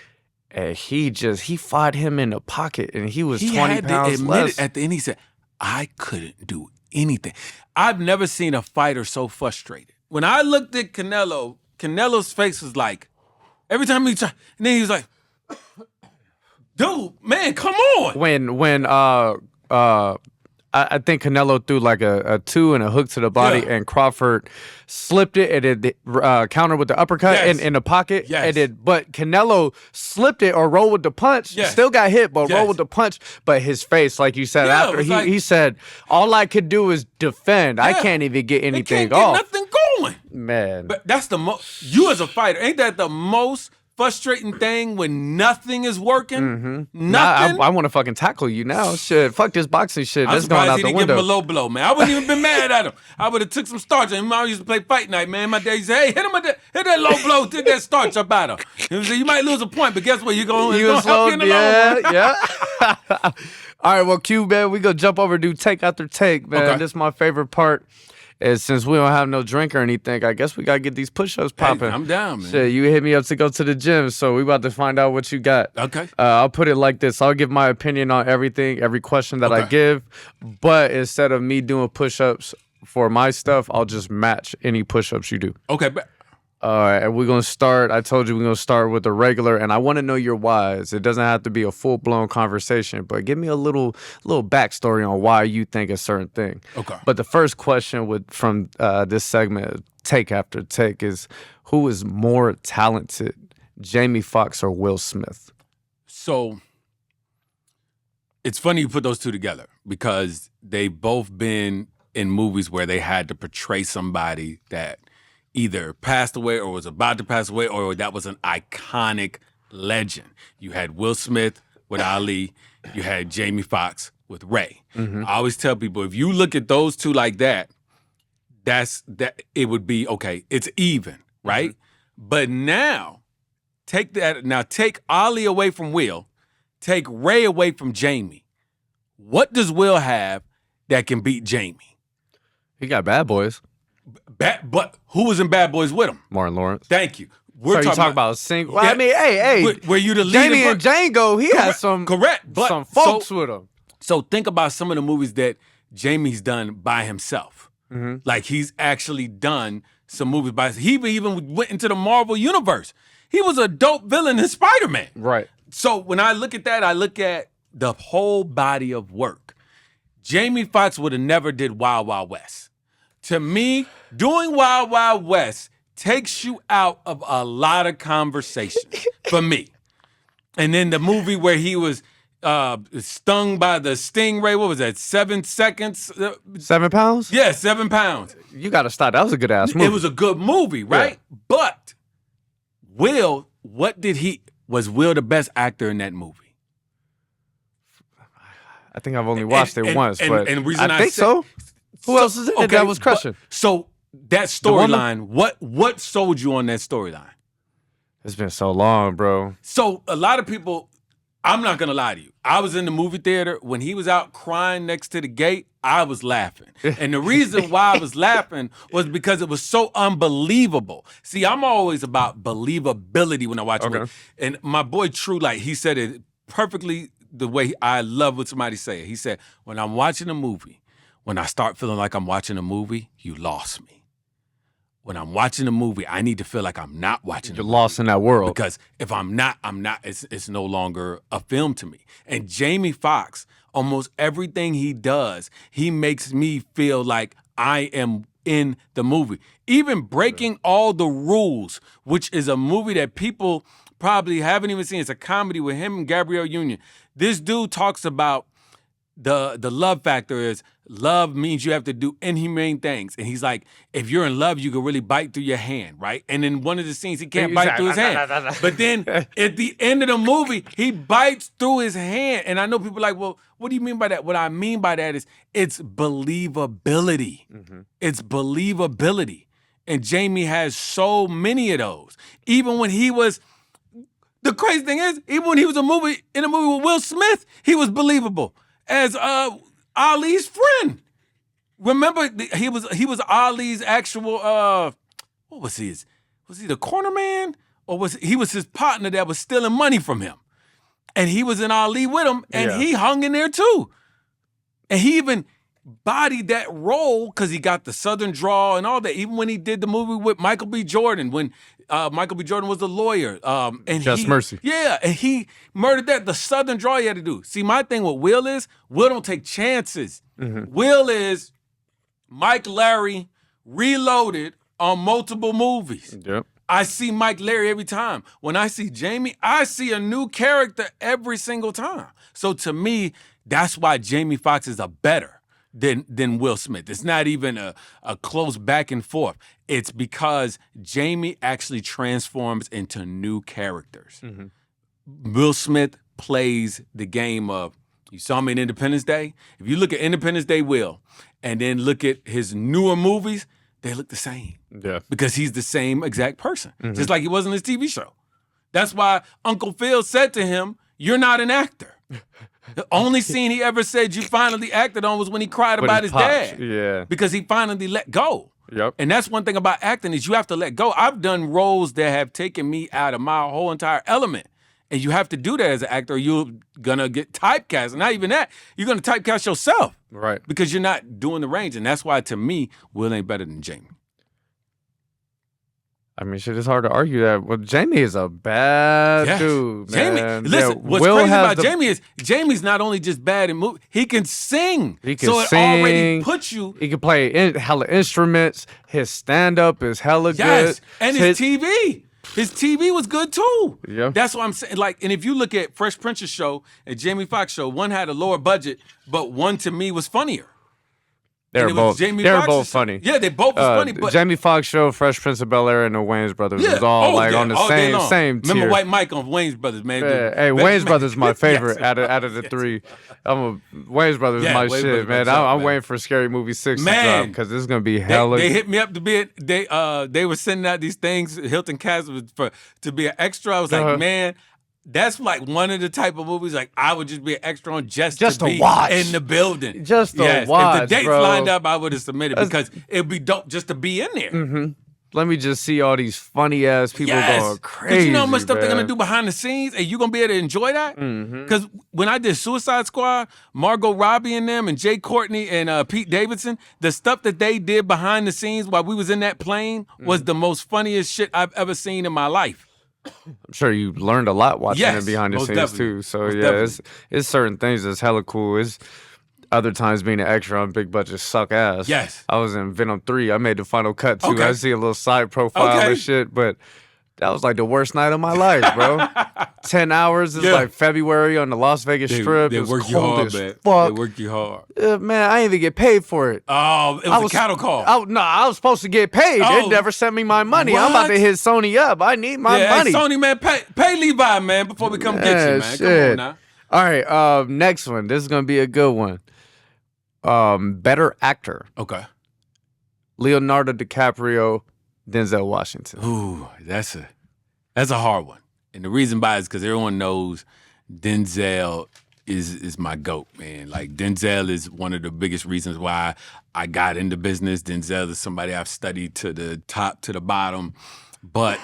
And he fought him in the pocket, and he was 20 pounds less. At the end, he said, I couldn't do anything. I've never seen a fighter so frustrated. When I looked at Canelo, Canelo's face was like, every time he tried, and then he was like, dude, man, come on. When I think Canelo threw like a 2 and a hook to the body, and Crawford slipped it and it countered with the uppercut in the pocket. Yes. But Canelo slipped it or rolled with the punch. Yes. Still got hit, but rolled with the punch. But his face, like you said, after he said, all I could do is defend. I can't even get anything off. Nothing going. Man. But that's the most, you as a fighter, ain't that the most frustrating thing when nothing is working? Mm-hmm. Nothing. I want to fucking tackle you now. Shit, fuck this boxing shit. That's going out the window. He didn't give him a low blow, man. I wouldn't even been mad at him. I would have took some starch. And I used to play fight night, man. My dad used to say, hey, hit him with hit that low blow, take that starch up at him. You might lose a point, but guess what? You're going to help you in the long run. Yeah. All right, well, Q, man, we gonna jump over and do take after take, man. Okay. This is my favorite part. And since we don't have no drink or anything, I guess we gotta get these push-ups popping. Hey, I'm down, man. Shit, you hit me up to go to the gym, so we about to find out what you got. Okay. I'll put it like this. I'll give my opinion on everything, every question that I give, but instead of me doing push-ups for my stuff, I'll just match any push-ups you do. Okay. All right, and we're going to start. I told you we're going to start with the regular, and I want to know your whys. It doesn't have to be a full-blown conversation, but give me a little backstory on why you think a certain thing. Okay. But the first question from this segment, Take After Take, is who is more talented, Jamie Foxx or Will Smith? So it's funny you put those two together because they've both been in movies where they had to portray somebody that either passed away or was about to pass away or that was an iconic legend. You had Will Smith with Ali. You had Jamie Foxx with Ray. Mm-hmm. I always tell people, if you look at those two like that, it would be, okay, it's even, right? Mm-hmm. But now, take Ali away from Will, take Ray away from Jamie. What does Will have that can beat Jamie? He got Bad Boys. But who was in Bad Boys with him? Martin Lawrence. Thank you. We're talking about single. Well, I mean, hey. Were you the lead? Jamie and Django, he has some folks with him. So think about some of the movies that Jamie's done by himself. Mm-hmm. Like he's actually done some movies by himself. He even went into the Marvel universe. He was a dope villain in Spider-Man. Right. So when I look at that, I look at the whole body of work. Jamie Foxx would have never did Wild Wild West. To me, doing Wild Wild West takes you out of a lot of conversation for me. And then the movie where he was stung by the stingray, what was that, 7 seconds? 7 pounds? Yeah, 7 pounds. You got to stop. That was a good-ass movie. It was a good movie, right? Yeah. But Will, was Will the best actor in that movie? I think I've only watched it once, but and the reason I think so. Who else is in it that was crushing? So that storyline, what sold you on that storyline? It's been so long, bro. So a lot of people, I'm not going to lie to you. I was in the movie theater. When he was out crying next to the gate, I was laughing. And the reason why I was laughing was because it was so unbelievable. See, I'm always about believability when I watch a movie. And my boy True Light, he said it perfectly the way I love what somebody said. He said, when I'm watching a movie, when I start feeling like I'm watching a movie, you lost me. When I'm watching a movie, I need to feel like I'm not watching. You're lost in that world. Because if I'm not. It's no longer a film to me. And Jamie Foxx, almost everything he does, he makes me feel like I am in the movie. Even Breaking All the Rules, which is a movie that people probably haven't even seen. It's a comedy with him and Gabrielle Union. This dude talks about the love factor is love means you have to do inhumane things. And he's like, if you're in love, you can really bite through your hand, right? And in one of the scenes, he can't bite through his hand. But then at the end of the movie, he bites through his hand. And I know people are like, well, what do you mean by that? What I mean by that is it's believability. It's believability. And Jamie has so many of those. Even when he was, the crazy thing is, even when he was in a movie with Will Smith, he was believable as Ali's friend. Remember, he was Ali's actual what was he? Was he the corner man? Or was he was his partner that was stealing money from him? And he was in Ali with him, and he hung in there too. And he even bodied that role because he got the Southern drawl and all that. Even when he did the movie with Michael B. Jordan, when Michael B. Jordan was the lawyer. And Just Mercy. Yeah, and he murdered that. The Southern drawl he had to do. See, my thing with Will is, Will don't take chances. Will is Mike Larry reloaded on multiple movies. Yep. I see Mike Larry every time. When I see Jamie, I see a new character every single time. So to me, that's why Jamie Foxx is a better than Will Smith. It's not even a close back and forth. It's because Jamie actually transforms into new characters. Will Smith plays the game of, you saw me in Independence Day? If you look at Independence Day Will, and then look at his newer movies, they look the same. Yeah. Because he's the same exact person. Just like he was in his TV show. That's why Uncle Phil said to him, "You're not an actor." The only scene he ever said you finally acted on was when he cried about his dad. Yeah. Because he finally let go. Yep. And that's one thing about acting is you have to let go. I've done roles that have taken me out of my whole entire element. And you have to do that as an actor or you're going to get typecast. And not even that, you're going to typecast yourself. Right. Because you're not doing the range. And that's why, to me, Will ain't better than Jamie. I mean, shit, it's hard to argue that. Well, Jamie is a bad dude, man. Jamie, listen, what's crazy about Jamie is Jamie's not only just bad in movies, he can sing. He can so sing. It already puts you. He can play hella instruments. His stand-up is hella good. And his TV. His TV was good too. Yeah. That's what I'm saying. Like, and if you look at Fresh Prince's show and Jamie Foxx show, one had a lower budget, but one to me was funnier. They were both funny. Yeah, they both was funny. But Jamie Foxx show, Fresh Prince of Bel-Air, and the Wayans Brothers was all on the same tier. Remember White Mike on Wayans Brothers, man. Yeah. Hey, Wayans Brothers is my favorite out of the three. Wayans Brothers is my shit, man. I'm waiting for Scary Movie 6 to drop because this is gonna be hella. They hit me up to be. They were sending out these things. Hilton Cast to be an extra. I was like, man. That's like one of the type of movies like I would just be an extra on just to be watch in the building. Just to watch, if the dates bro. lined up, I would have submitted because it'd be dope just to be in there. Let me just see all these funny ass people going crazy. Because you know how much stuff they're gonna do behind the scenes, and you gonna be able to enjoy that. Because when I did Suicide Squad, Margot Robbie and them, and Jay Courtney and Pete Davidson, the stuff that they did behind the scenes while we was in that plane was the most funniest shit I've ever seen in my life. I'm sure you learned a lot watching it behind the scenes too. So it's certain things that's hella cool. It's other times being an extra on big budget suck ass. Yes. I was in Venom 3. I made the final cut too. I see a little side profile and shit, but that was like the worst night of my life, bro. 10 hours is like February on the Las Vegas Strip. They it was work you cold hard, as man. fuck. They work you hard. Man, I didn't even get paid for it. Oh, it was a cattle call. I was supposed to get paid. They never sent me my money. What? I'm about to hit Sony up. I need my money. Hey, Sony, man, pay Levi, man, before we come get you, man. Come on now. All right, next one. This is going to be a good one. Better actor. Okay. Leonardo DiCaprio, Denzel Washington. Ooh, that's a hard one. And the reason why is because everyone knows Denzel is my GOAT, man. Like, Denzel is one of the biggest reasons why I got into business. Denzel is somebody I've studied to the top, to the bottom. But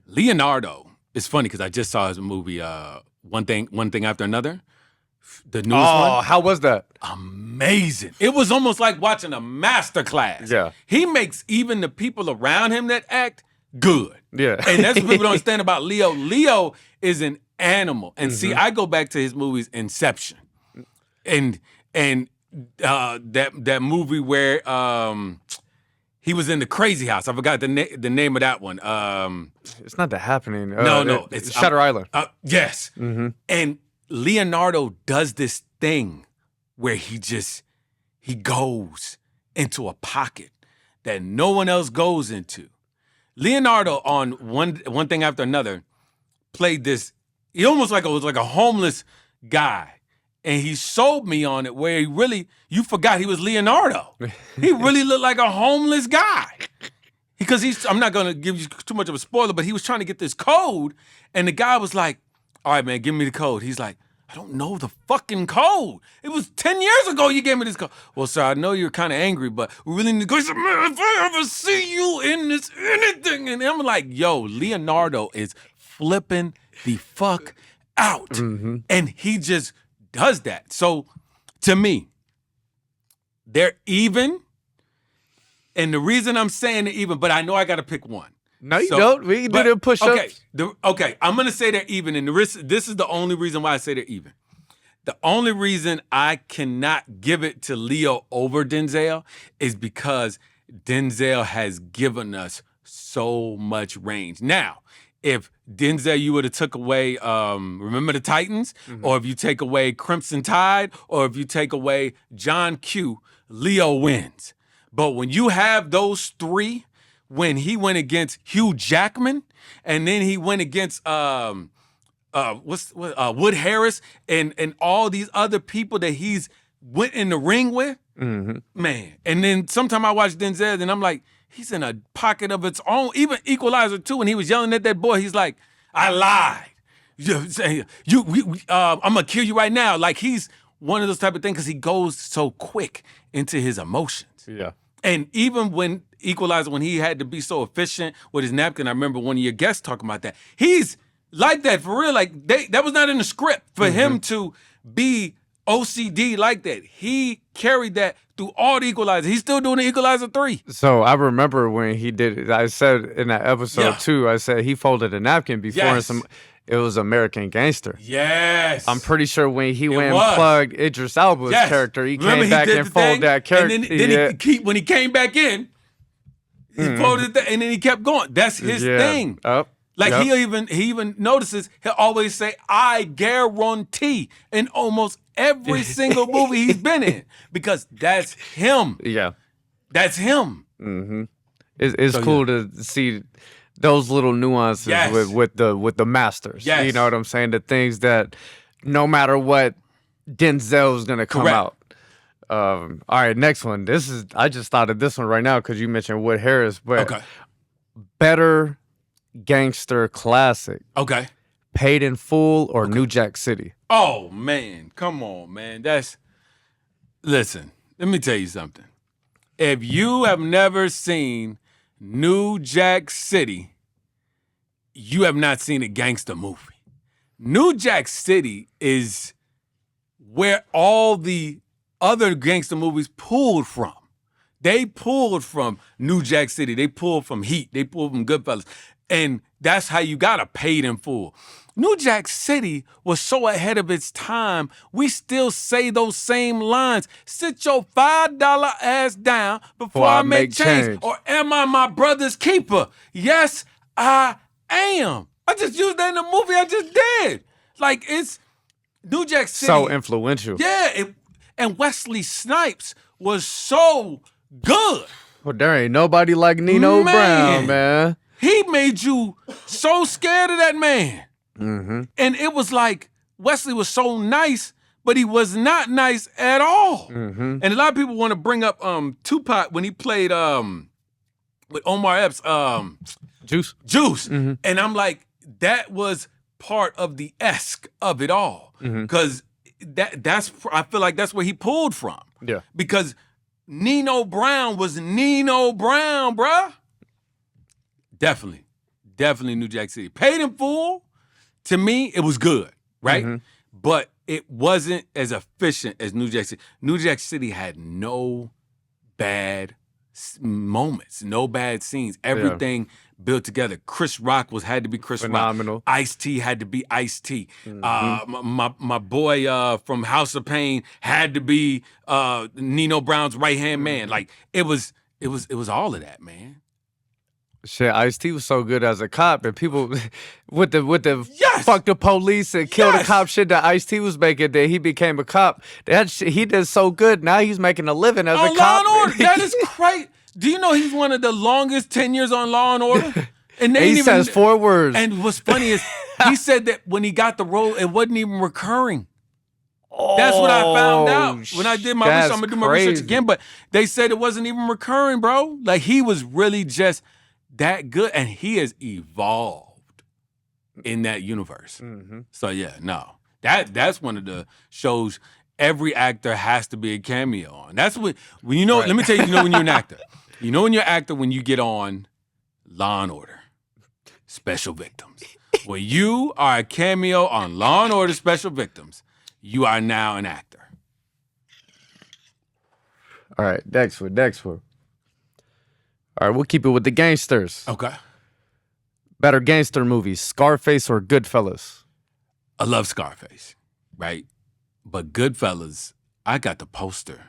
Leonardo, it's funny because I just saw his movie, One Thing After Another. The newest one. Oh, how was that? Amazing. It was almost like watching a master class. Yeah. He makes even the people around him that act good. Yeah. And that's what people don't understand about Leo. Leo is an animal. And see, I go back to his movies Inception. And that movie where he was in the crazy house. I forgot the name of that one. It's not The Happening. No. It's Shutter Island. Yes. And Leonardo does this thing where he goes into a pocket that no one else goes into. Leonardo on One Thing After Another played this. He almost was like a homeless guy, and he sold me on it. Where you forgot he was Leonardo. He really looked like a homeless guy because I'm not gonna give you too much of a spoiler, but he was trying to get this code, and the guy was like, "All right, man, give me the code." He's like, "I don't know the fucking code. It was 10 years ago you gave me this code." "Well, sir, I know you're kind of angry, but we really need to go." He said, "Man, if I ever see you in this anything," and I'm like, yo, Leonardo is flipping the fuck out. And he just does that. So to me, they're even. And the reason I'm saying they're even, but I know I got to pick one. No, you don't. We can do the push-ups. Okay, I'm going to say they're even. And this is the only reason why I say they're even. The only reason I cannot give it to Leo over Denzel is because Denzel has given us so much range. Now, if Denzel, you would have took away Remember the Titans, or if you take away Crimson Tide, or if you take away John Q, Leo wins. But when you have those three, when he went against Hugh Jackman, and then he went against Wood Harris, and all these other people that he's went in the ring with, man. And then sometime I watch Denzel, and I'm like, he's in a pocket of its own. Even Equalizer 2, when he was yelling at that boy, he's like, "I lied. I'm gonna kill you right now." Like, he's one of those type of things because he goes so quick into his emotions. Yeah. And even when Equalizer, when he had to be so efficient with his napkin, I remember one of your guests talking about that. He's like that for real. Like, that was not in the script for him to be OCD like that. He carried that through all the Equalizer. He's still doing the Equalizer 3. So I remember when he did it, I said in that episode too, I said he folded a napkin before it was American Gangster. Yes. I'm pretty sure when he went and plugged Idris Elba's character, he came back and folded that character. And then when he came back in, he folded that, and then he kept going. That's his thing. He even notices, he'll always say, "I guarantee," in almost every single movie he's been in, because that's him. Yeah. That's him. It's cool to see those little nuances with the masters. Yes. You know what I'm saying? The things that no matter what, Denzel's gonna come out. All right, next one. I just thought of this one right now because you mentioned Wood Harris, but better gangster classic. Okay. Paid in Full or New Jack City? Oh, man. Come on, man. Listen, let me tell you something. If you have never seen New Jack City, you have not seen a gangster movie. New Jack City is where all the other gangster movies pulled from. They pulled from New Jack City. They pulled from Heat. They pulled from Goodfellas. And that's how you got a Paid in Full. New Jack City was so ahead of its time, we still say those same lines. "Sit your $5 ass down before I make change. Or am I my brother's keeper? Yes, I am." I just used that in the movie I just did. Like, it's New Jack City. So influential. Yeah, and Wesley Snipes was so good. Well, there ain't nobody like Nino Brown, man. He made you so scared of that man. And it was like Wesley was so nice, but he was not nice at all. And a lot of people want to bring up Tupac when he played with Omar Epps, Juice. And I'm like, that was part of the esque of it all. Because I feel like that's where he pulled from. Yeah. Because Nino Brown was Nino Brown, bruh. Definitely New Jack City. Paid in Full, to me, it was good, right? But it wasn't as efficient as New Jack City. New Jack City had no bad moments, no bad scenes. Everything built together. Chris Rock had to be Chris Phenomenal. Rock. Ice-T had to be Ice-T. My boy from House of Pain had to be Nino Brown's right-hand man. Like it was all of that, man. Shit, Ice-T was so good as a cop, and people with the fuck the police and kill the cop shit that Ice-T was making, that he became a cop. That shit, he did so good. Now he's making a living as a cop. Law and Order, that is crazy. Do you know he's one of the longest tenures on Law and Order? And he says 4 words. And what's funny is he said that when he got the role, it wasn't even recurring. That's what I found out when I did my research. I'm gonna do my research again, but they said it wasn't even recurring, bro. Like he was really just that good, and he has evolved in that universe. So yeah, no, that's one of the shows every actor has to be a cameo on. That's when you know. Right. Let me tell you, you know when you're an actor. You know when you're an actor when you get on Law and Order, Special Victims. When you are a cameo on Law and Order, Special Victims, you are now an actor. All right, next one. All right, we'll keep it with the gangsters. Okay. Better gangster movies, Scarface or Goodfellas? I love Scarface, right? But Goodfellas, I got the poster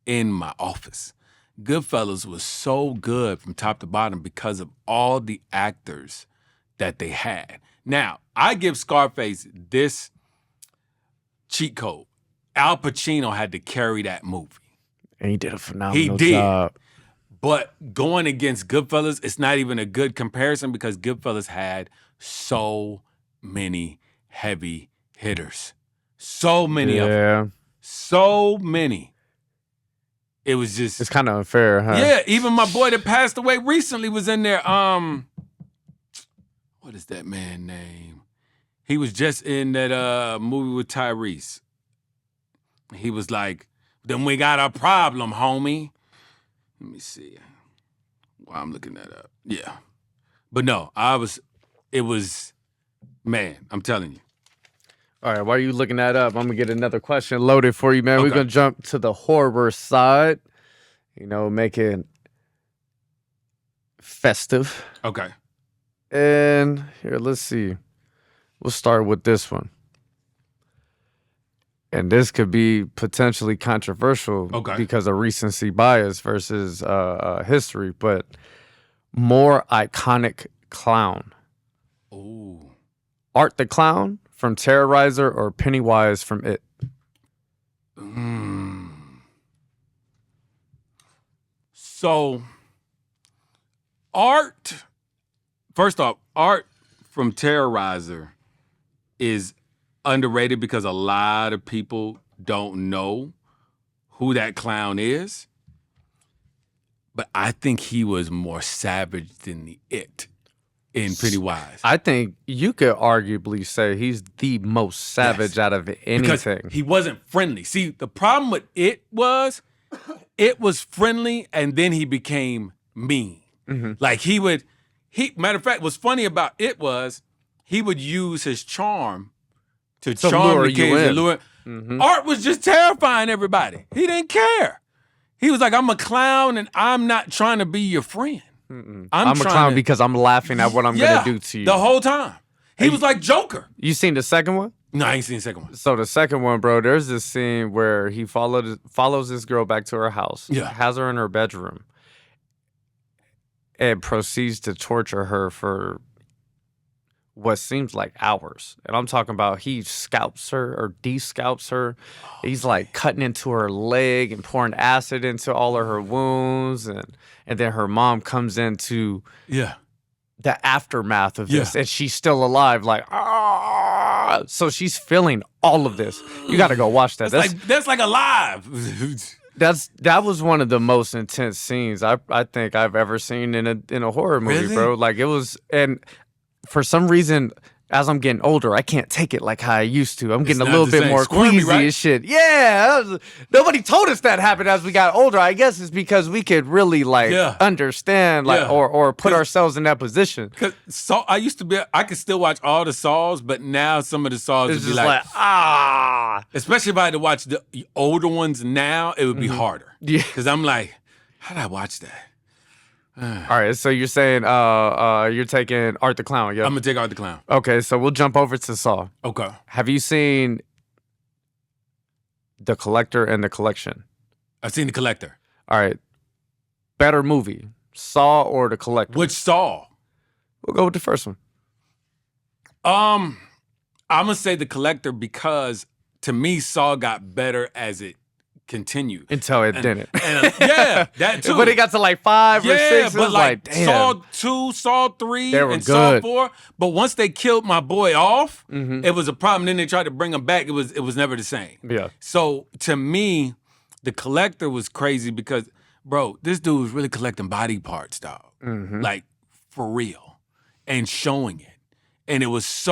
in my office. Goodfellas was so good from top to bottom because of all the actors that they had. Now, I give Scarface this cheat code. Al Pacino had to carry that movie. And he did a phenomenal job. But going against Goodfellas, it's not even a good comparison because Goodfellas had so many heavy hitters. So many of them. So many. It was just... It's kind of unfair, huh? Yeah, even my boy that passed away recently was in there. What is that man's name? He was just in that movie with Tyrese. He was like, then we got a problem, homie. Let me see. Well, I'm looking that up. Yeah. But no, man, I'm telling you. All right, while you looking that up, I'm going to get another question loaded for you, man. Okay. We're going to jump to the horror side, make it festive. Okay. And here, let's see. We'll start with this one. And this could be potentially controversial because of recency bias versus history, but more iconic clown. Ooh. Art the Clown from Terrorizer or Pennywise from It? So, first off, Art from Terrorizer is underrated because a lot of people don't know who that clown is. But I think he was more savage than the It in Pennywise. I think you could arguably say he's the most savage out of anything. Because he wasn't friendly. See, the problem with it was friendly and then he became mean. Like matter of fact, what's funny about it was he would use his charm to charm the kids and lure. Art was just terrifying everybody. He didn't care. He was like, I'm a clown and I'm not trying to be your friend. I'm a clown because I'm laughing at what I'm going to do to you. The whole time. He was like Joker. You seen the second one? No, I ain't seen the second one. So the second one, bro, there's this scene where he follows this girl back to her house, has her in her bedroom, and proceeds to torture her for what seems like hours. And I'm talking about he scalps her or de-scalps her. He's like cutting into her leg and pouring acid into all of her wounds. And then her mom comes into the aftermath of this. And she's still alive, like, ah. So she's feeling all of this. You got to go watch that. That's like alive. That was one of the most intense scenes I think I've ever seen in a horror movie, bro. Like it was, and for some reason, as I'm getting older, I can't take it like how I used to. I'm getting a not little the bit same. more Squirmy, queasy right? and shit. Yeah, nobody told us that happened as we got older. I guess it's because we could really understand or put ourselves in that position. Cause I used to be, I could still watch all the Saws, but now some of the Saws It's would be just like, especially if I had to watch the older ones now, it would be harder. Yeah. Because I'm like, how did I watch that? All right, so you're saying you're taking Art the Clown, yeah? I'm gonna take Art the Clown. Okay, so we'll jump over to Saw. Okay. Have you seen The Collector and The Collection? I've seen The Collector. All right, better movie, Saw or The Collector? Which Saw? We'll go with the first one. I'm gonna say The Collector because to me Saw got better as it continued. Until it didn't. Yeah, that too. But it got to like 5 or 6. Yeah, It but was like damn. Saw 2, Saw 3, They were and good. Saw 4. But once they killed my boy off, it was a problem. Then they tried to bring him back. It was never the same. Yeah. So to me, The Collector was crazy because, bro, this dude was really collecting body parts, dog. Like, for real. And showing it. And it was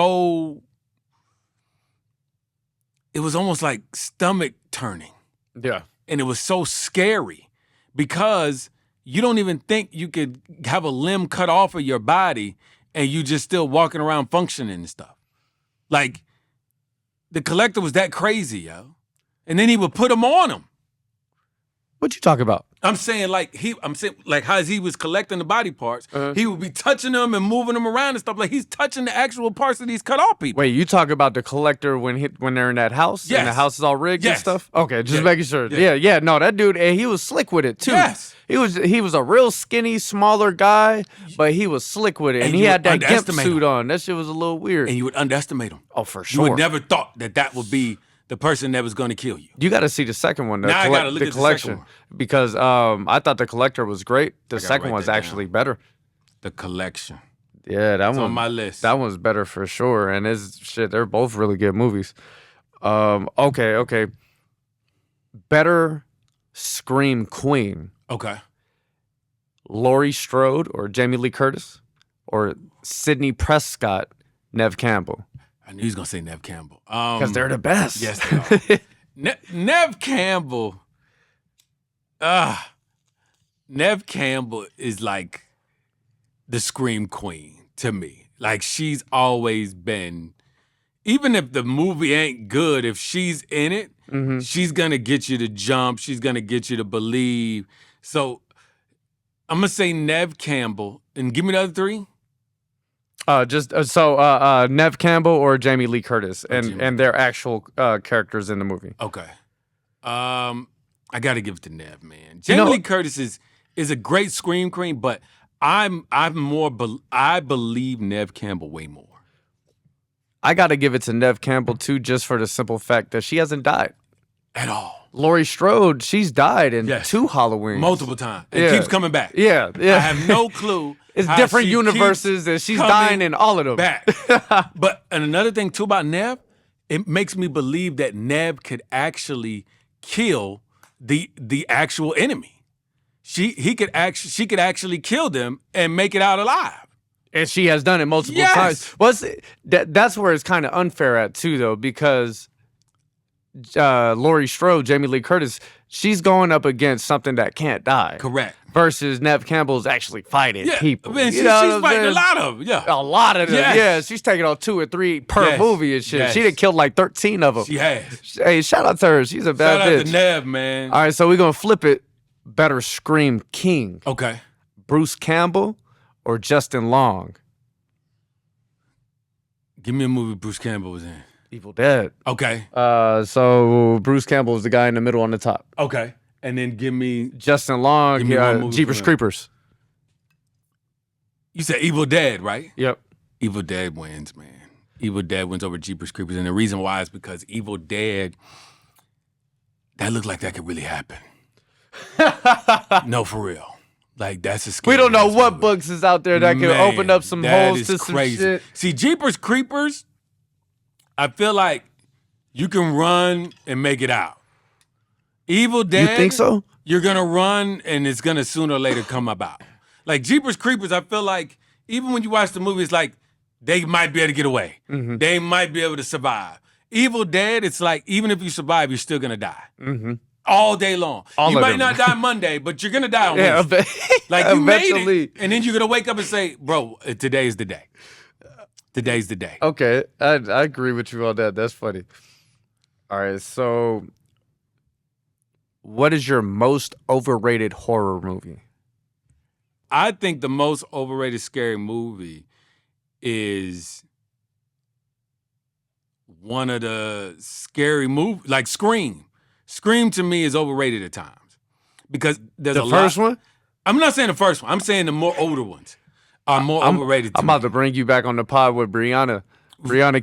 almost like stomach turning. Yeah. And it was so scary because you don't even think you could have a limb cut off of your body and you just still walking around functioning and stuff. Like, The Collector was that crazy, yo. And then he would put them on him. What you talking about? I'm saying like how he was collecting the body parts, he would be touching them and moving them around and stuff. Like he's touching the actual parts of these cut off people. Wait, you talk about The Collector when they're in that house? Yes. And the house is all rigged and Yes. stuff? Okay, just Yeah. making sure. Yeah. Yeah, no, that dude, and he was slick with it too. Yes. He was a real skinny, smaller guy, but he was slick with it. And he you had would that gimp underestimate suit him. on. That shit was a little weird. And you would underestimate him. Oh, for You sure. would never thought that would be the person that was going to kill you. You got to see the second one. Now I gotta look the at the Collection, second one. because I thought The Collector was great. The gotta second write one's that actually better. The Collection. Yeah, that It's one on my list. That one's better for sure. And they're both really good movies. Okay. Better scream queen. Okay. Laurie Strode or Jamie Lee Curtis, or Sidney Prescott, Neve Campbell? I knew he was going to say Neve Campbell. Because they're the best. Yes, they are. Neve Campbell. Neve Campbell is like the scream queen to me. Like she's always been, even if the movie ain't good, if she's in it, she's gonna get you to jump. She's gonna get you to believe. So I'm gonna say Neve Campbell, and give me the other three. Neve Campbell or Jamie Lee Curtis, Jamie. and their actual characters in the movie. Okay. I got to give it to Neve, man. Jamie Lee Curtis is a great scream queen, but I believe Neve Campbell way more. I got to give it to Neve Campbell too, just for the simple fact that she hasn't died At all. Laurie Strode, she's died in 2 Halloweens. Multiple times. And keeps coming back. Yeah. I have no clue. It's how different she universes, keeps and she's coming dying in all of them. Back. And another thing too about Neve, it makes me believe that Neve could actually kill the actual enemy. She could actually kill them and make it out alive. And she has done it multiple times. Well, that's where it's kind of unfair at too, though, because Laurie Strode, Jamie Lee Curtis, she's going up against something that can't die. Correct. Versus Neve Campbell's actually fighting people. Man, she's what I'm fighting a saying? lot of them. Yeah. A lot of them. Yes. Yeah, she's taking on 2 or 3 per movie and shit. Yes. She done killed like 13 of them. She has. Hey, shout out to her. She's a bad Shout bitch. out to Neve, man. All right, so we're going to flip it. Better scream king. Okay. Bruce Campbell or Justin Long? Give me a movie Bruce Campbell was in. Evil Dead. Okay. So Bruce Campbell is the guy in the middle on the top. Okay. And then give me... Justin Long, Give me one movie Jeepers from him. Creepers. You said Evil Dead, right? Yep. Evil Dead wins, man. Evil Dead wins over Jeepers Creepers. And the reason why is because Evil Dead, that looked like that could really happen. No, for real. Like, that's a scary We don't know ass what movie. books is out there that can Man, open up some that holes is to some crazy. shit. See, Jeepers Creepers, I feel like you can run and make it out. Evil Dead, You think so? You're gonna run and it's gonna sooner or later come about. Like Jeepers Creepers, I feel like even when you watch the movie, it's like they might be able to get away. Mm-hmm. They might be able to survive. Evil Dead, it's like, even if you survive, you're still going to die. Mm-hmm. All day long. All you of might them. not die Monday, but you're going to die on Wednesday. Like, you eventually. made it. And then you're going to wake up and say, bro, today's the day. Today's the day. Okay, I agree with you on that. That's funny. All right, so what is your most overrated horror movie? I think the most overrated scary movie is one of the scary movies, like Scream. Scream to me is overrated at times because there's The a first lot. one? I'm not saying the first one. I'm saying the more older ones are more overrated. I'm about to bring you back on the pod with Brianna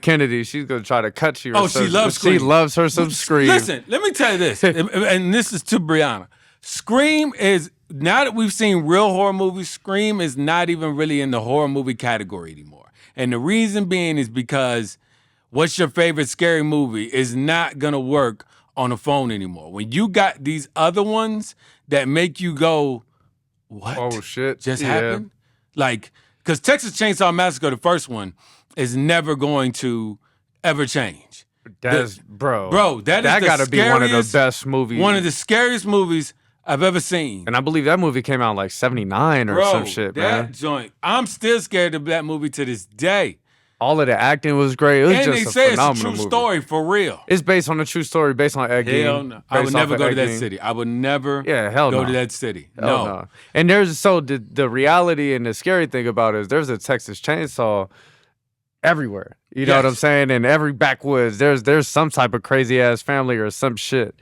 Kennedy. She's gonna try to cut you. Oh, she loves Scream. She loves her some Scream. Listen, let me tell you this, and this is to Brianna. Scream is, now that we've seen real horror movies, Scream is not even really in the horror movie category anymore. And the reason being is because what's your favorite scary movie is not gonna work on a phone anymore. When you got these other ones that make you go, what? Oh shit! Just happened? Like, because Texas Chainsaw Massacre, the first one, is never going to ever change. That's bro, that gotta be one of the best movies. One of the scariest movies I've ever seen. And I believe that movie came out in like 79 or some shit, man. That joint, I'm still scared of that movie to this day. All of the acting was great. It was And just they a say phenomenal it's a true movie. story for real. It's based on a true story, based on Ed Gein. Hell no. I would never go to that city. I would never go to that city. No. And there's the reality and the scary thing about it is there's a Texas Chainsaw everywhere. You know what I'm saying? In every backwoods, there's some type of crazy ass family or some shit.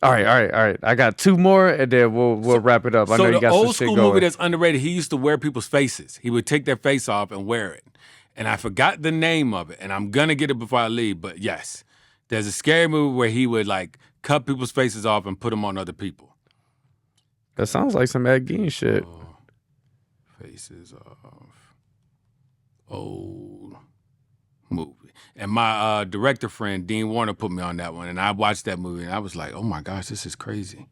All right. I got two more, and then we'll wrap it up. I know you got some shit going. So the old school movie that's underrated, he used to wear people's faces. He would take their face off and wear it. And I forgot the name of it, and I'm going to get it before I leave, but yes. There's a scary movie where he would, like, cut people's faces off and put them on other people. That sounds like some Ed Gein shit. Oh, faces off. Old movie. And my director friend, Dean Warner, put me on that one, and I watched that movie, and I was like, oh, my gosh, this is crazy.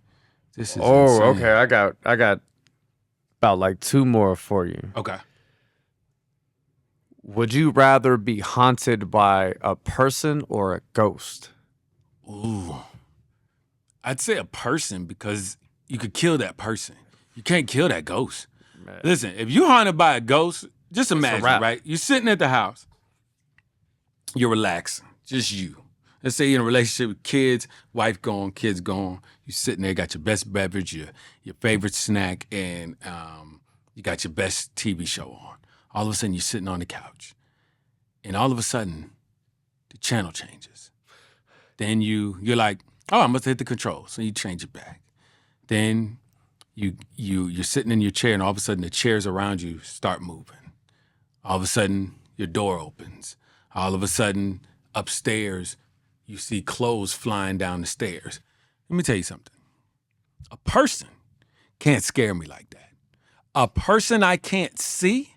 This is insane. Okay. I got about, like, two more for you. Okay. Would you rather be haunted by a person or a ghost? Ooh. I'd say a person because you could kill that person. You can't kill that ghost. Man. Listen, if you're haunted by a ghost, just imagine, right? You're sitting at the house. You're relaxing. Just you. Let's say you're in a relationship with kids, wife gone, kids gone. You're sitting there, got your best beverage, your favorite snack, and you got your best TV show on. All of a sudden, you're sitting on the couch. And all of a sudden, the channel changes. Then you're like, oh, I must hit the control. So you change it back. Then you're sitting in your chair, and all of a sudden, the chairs around you start moving. All of a sudden, your door opens. All of a sudden, upstairs, you see clothes flying down the stairs. Let me tell you something. A person can't scare me like that. A person I can't see,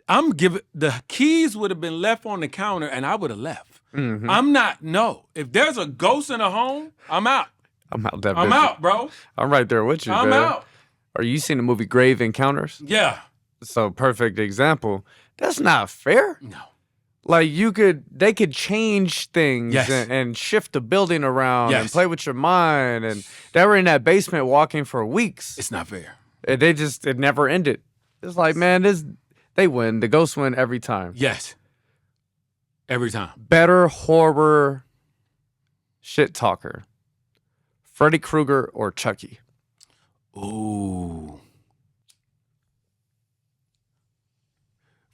the keys would have been left on the counter and I would have left. Mm-hmm. If there's a ghost in a home, I'm out. I'm out, bro. I'm right there with you, I'm man. out. Are you seen the movie Grave Encounters? Yeah. So perfect example. That's not fair. No. Like they could change things and shift the building around and play with your mind. And they were in that basement walking for weeks. It's not fair. And it never ended. It's like, man, they win. The ghosts win every time. Yes. Every time. Better horror shit talker. Freddy Krueger or Chucky? Ooh.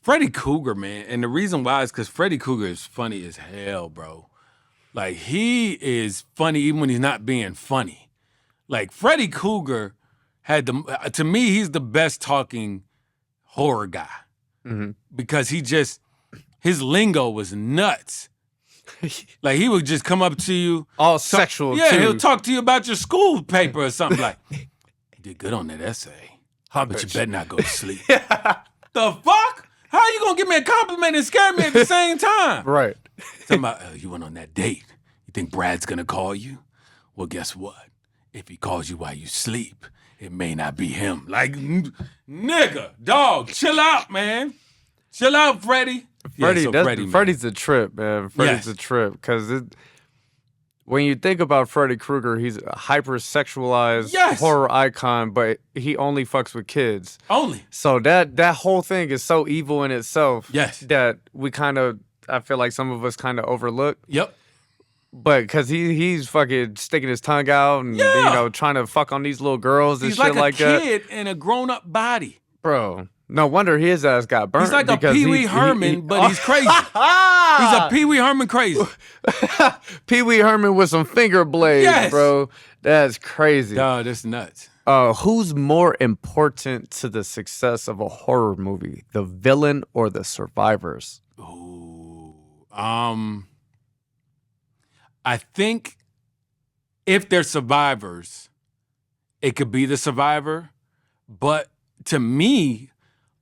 Freddy Krueger, man. And the reason why is because Freddy Krueger is funny as hell, bro. Like, he is funny even when he's not being funny. Like, Freddy Krueger to me, he's the best talking horror guy. Mm-hmm. Because his lingo was nuts. Like, he would just come up to you. All sexual, too. Yeah, he'll talk to you about your school paper or something like, you did good on that essay. But you better not go to sleep. The fuck? How you gonna give me a compliment and scare me at the same time? Right. Talking about, you went on that date. You think Brad's gonna call you? Well, guess what? If he calls you while you sleep, it may not be him. Like, nigga, dog, chill out, man. Chill out, Freddie. Freddie's a trip, man. Freddie's a trip because when you think about Freddy Krueger, he's a hypersexualized horror icon, but he only fucks with kids. Only. So that whole thing is so evil in itself. Yes. That I feel like some of us kind of overlook. Yep. But because he's fucking sticking his tongue out and trying to fuck on these little girls and shit like that. He's like a kid in a grown-up body. Bro, no wonder his ass got burnt. He's like a Pee Wee Herman, but he's crazy. He's a Pee Wee Herman crazy. Pee Wee Herman with some finger blades, bro. That's crazy. Dog, that's nuts. Who's more important to the success of a horror movie, the villain or the survivors? Ooh, I think if they're survivors, it could be the survivor. But to me,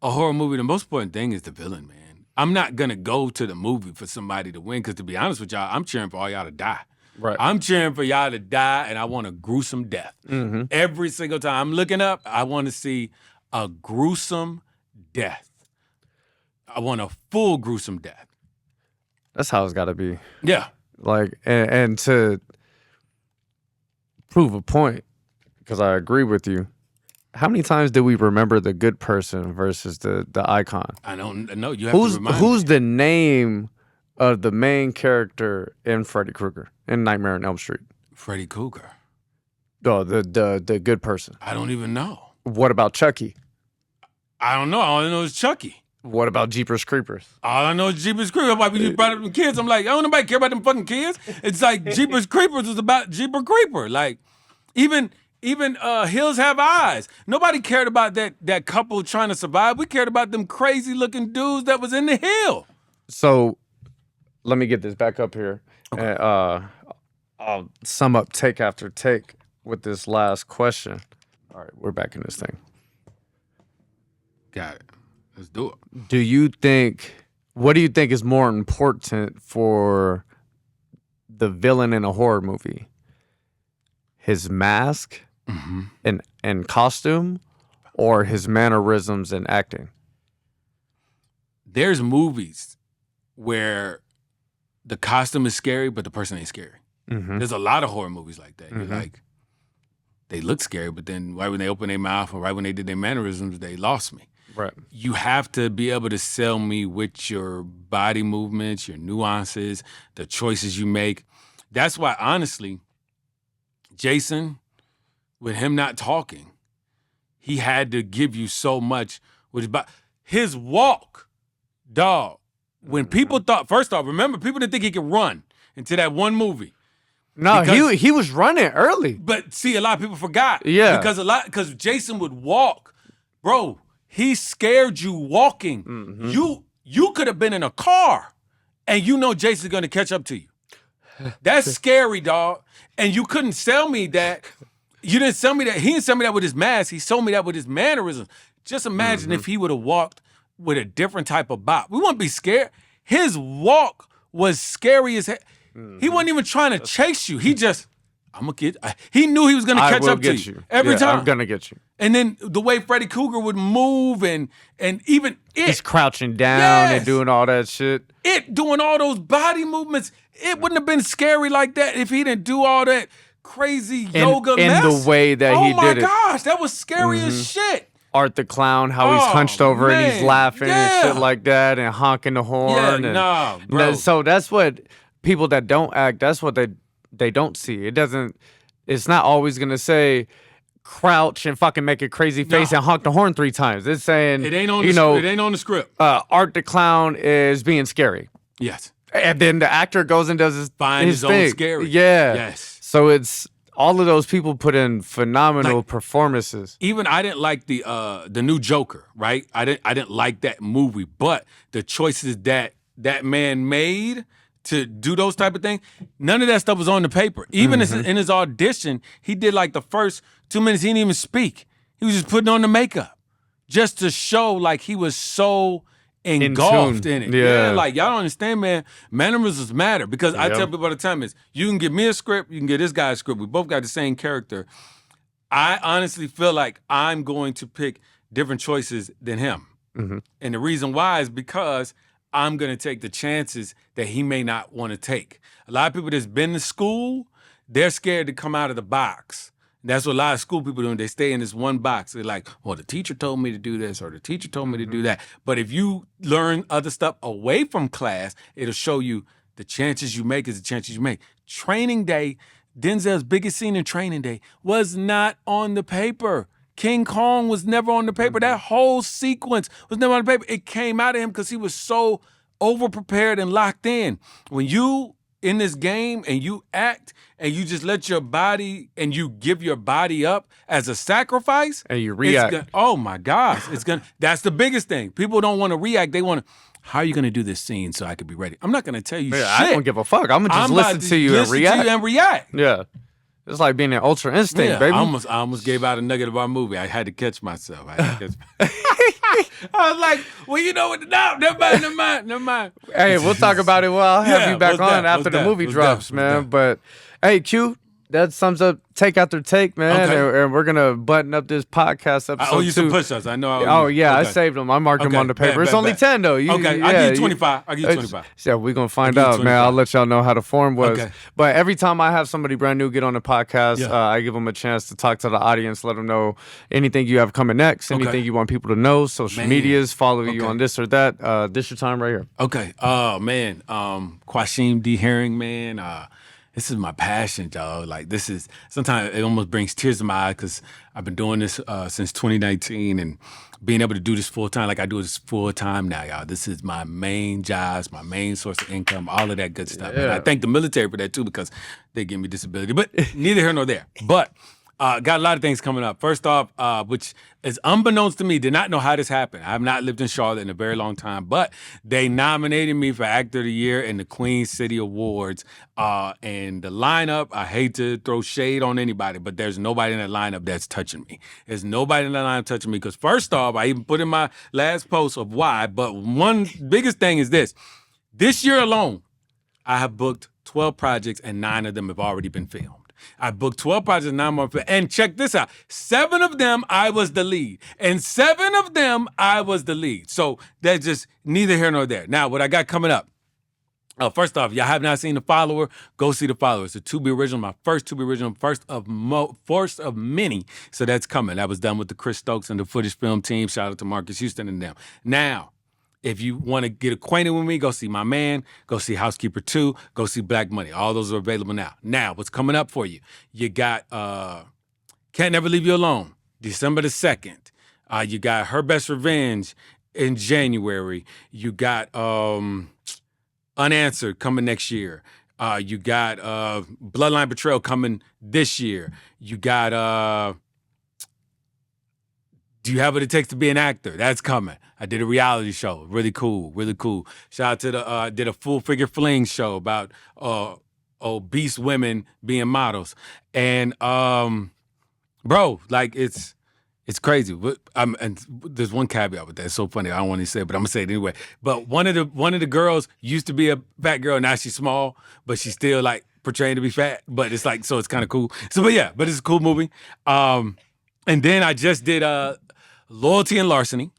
a horror movie, the most important thing is the villain, man. I'm not going to go to the movie for somebody to win because, to be honest with y'all, I'm cheering for all y'all to die. Right. I'm cheering for y'all to die, and I want a gruesome death. Mm-hmm. Every single time I'm looking up, I want to see a gruesome death. I want a full gruesome death. That's how it's got to be. Yeah. Like, and to prove a point, because I agree with you, how many times do we remember the good person versus the icon? I don't know. You have to remind me. Who's the name of the main character in Freddy Krueger, in Nightmare on Elm Street? Freddy Krueger. Oh, the good person. I don't even know. What about Chucky? I don't know. All I know is Chucky. What about Jeepers Creepers? All I know is Jeepers Creepers. Why you brought up them kids? I'm like, I don't nobody care about them fucking kids. It's like Jeepers Creepers was about Jeeper Creeper. Like, even Hills Have Eyes. Nobody cared about that couple trying to survive. We cared about them crazy looking dudes that was in the hill. So, let me get this back up here. Okay. And, I'll sum up take after take with this last question. All right, we're back in this thing. Got it. Let's do it. What do you think is more important for the villain in a horror movie? His mask and costume, or his mannerisms and acting? There's movies where the costume is scary, but the person ain't scary. Mm-hmm. There's a lot of horror movies like that. You're like, they look scary, but then right when they open their mouth or right when they did their mannerisms, they lost me. Right. You have to be able to sell me with your body movements, your nuances, the choices you make. That's why, honestly, Jason, with him not talking, he had to give you so much. His walk, dog, when people thought, first off, remember, people didn't think he could run into that one movie. No, he was running early. But see, a lot of people forgot. Yeah. Because Jason would walk. Bro, he scared you walking. Mm-hmm. You could have been in a car and you know Jason's gonna catch up to you. That's scary, dog. And you couldn't sell me that. You didn't sell me that. He didn't sell me that with his mask. He sold me that with his mannerisms. Just imagine if he would have walked with a different type of bop. We wouldn't be scared. His walk was scary as hell. He wasn't even trying to chase you. He just, I'm gonna get. He knew he was gonna catch up to you every time. I'm gonna get you. And then the way Freddy Krueger would move and even he's crouching down and doing all that shit. It doing all those body movements. It wouldn't have been scary like that if he didn't do all that crazy yoga mess. In the way that he did it. Oh my gosh, that was scary as shit. Art the Clown, how he's hunched over and he's laughing and shit like that and honking the horn. Bro. So that's what people that don't act, that's what they don't see. It's not always gonna say crouch and fucking make a crazy face and honk the horn 3 times. It's saying it ain't on the script. Art the Clown is being scary. Yes. And then the actor goes and does his own thing. Scary. Yeah. Yes. So it's all of those people put in phenomenal performances. Even I didn't like the new Joker, right? I didn't like that movie, but the choices that man made to do those type of things, none of that stuff was on the paper. Even in his audition, he did like the first 2 minutes, he didn't even speak. He was just putting on the makeup just to show like he was so engulfed in it. Yeah, like y'all don't understand, man. Mannerisms matter because I tell people all the time is you can give me a script, you can give this guy a script. We both got the same character. I honestly feel like I'm going to pick different choices than him. Mm-hmm. And the reason why is because I'm going to take the chances that he may not want to take. A lot of people that's been to school, they're scared to come out of the box. That's what a lot of school people do. They stay in this one box. They're like, well, the teacher told me to do this or the teacher told me to do that. But if you learn other stuff away from class, it'll show you the chances you make is the chances you make. Training Day, Denzel's biggest scene in Training Day was not on the paper. King Kong was never on the paper. That whole sequence was never on the paper. It came out of him because he was so over-prepared and locked in. When you in this game and you act and you just let your body and you give your body up as a sacrifice. And you react. Oh my gosh. That's the biggest thing. People don't want to react. They want to, how are you going to do this scene so I could be ready? I'm not going to tell you shit. I don't give a fuck. I'm going to just listen to you and react. Yeah. It's like being an Ultra Instinct, baby. I almost gave out a nugget of our movie. I had to catch myself. I was like, well, you know what? No, never mind. Hey, we'll talk about it. Well, I'll have you back on after the movie drops, man. But, hey, Q, that sums up take after take, man. Okay. And we're going to button up this podcast episode. I owe you some push-ups. I know. I saved them. I marked them on the paper. It's only 10, though. I'll give you 25. Yeah, we're going to find out, man. I'll let y'all know how the form was. Okay. But every time I have somebody brand new get on the podcast, I give them a chance to talk to the audience, let them know anything you have coming next, anything you want people to know, social medias, follow you on this or that. This your time right here. Okay. Oh, man. Quasheem D Herring, man. This is my passion, dog. Like, this is, sometimes it almost brings tears to my eyes because I've been doing this since 2019 and being able to do this full time, like I do this full time now, y'all. This is my main job, my main source of income, all of that good stuff. Yeah. And I thank the military for that too because they give me disability, but neither here nor there. But got a lot of things coming up. First off, which is unbeknownst to me, did not know how this happened. I have not lived in Charlotte in a very long time, but they nominated me for Actor of the Year in the Queen City Awards. And the lineup, I hate to throw shade on anybody, but there's nobody in that lineup that's touching me. There's nobody in that lineup touching me because first off, I even put in my last post of why, but one biggest thing is this. This year alone, I have booked 12 projects and 9 of them have already been filmed. I booked 12 projects, 9 more. And check this out. 7 of them, I was the lead. And 7 of them, I was the lead. So that's just neither here nor there. Now, what I got coming up. First off, y'all have not seen The Follower, go see The Follower. It's a to-be original, my first to-be original, first of many. So that's coming. That was done with the Chris Stokes and the Footage Film team. Shout out to Marcus Houston and them. Now, if you want to get acquainted with me, go see My Man, go see Housekeeper 2, go see Black Money. All those are available now. Now, what's coming up for you? You got Can't Never Leave You Alone, December the 2nd. You got Her Best Revenge in January. You got Unanswered coming next year. You got Bloodline Betrayal coming this year. You got Do You Have What It Takes to Be an Actor? That's coming. I did a reality show. Really cool. Shout out to the did a Full Figure Fling show about obese women being models. And bro, like it's crazy. And there's one caveat with that. It's so funny. I don't want to say it, but I'm gonna say it anyway. But one of the girls used to be a fat girl. Now she's small, but she's still like portraying to be fat. But it's like, so it's kind of cool. So, but it's a cool movie. And then I just did Loyalty and Larceny.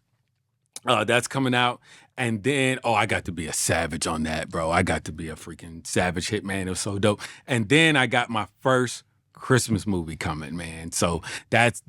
That's coming out. And then, I got to be a savage on that, bro. I got to be a freaking savage hitman. It was so dope. And then I got my first Christmas movie coming, man. So that's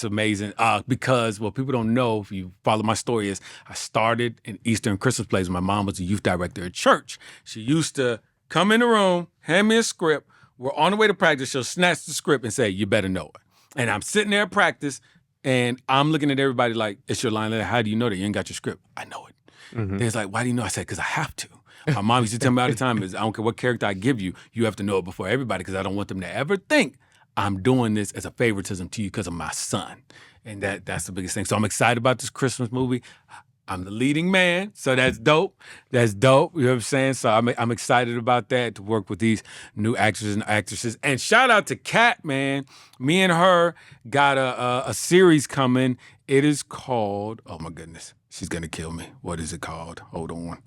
amazing. Because what people don't know, if you follow my story, is I started in Eastern Christmas plays. My mom was a youth director at church. She used to come in the room, hand me a script. We're on the way to practice. She'll snatch the script and say, "You better know it." And I'm sitting there at practice, and I'm looking at everybody like, "It's your line. How do you know that you ain't got your script?" I know it. Mm-hmm. They're like, "Why do you know?" I said, "Because I have to." My mom used to tell me all the time is, I don't care what character I give you, you have to know it before everybody because I don't want them to ever think I'm doing this as a favoritism to you because of my son. And that's the biggest thing. So I'm excited about this Christmas movie. I'm the leading man, so that's dope. That's dope, you know what I'm saying? So I'm excited about that, to work with these new actors and actresses. And shout out to Kat, man. Me and her got a series coming. It is called, oh my goodness, she's going to kill me. What is it called? Hold on.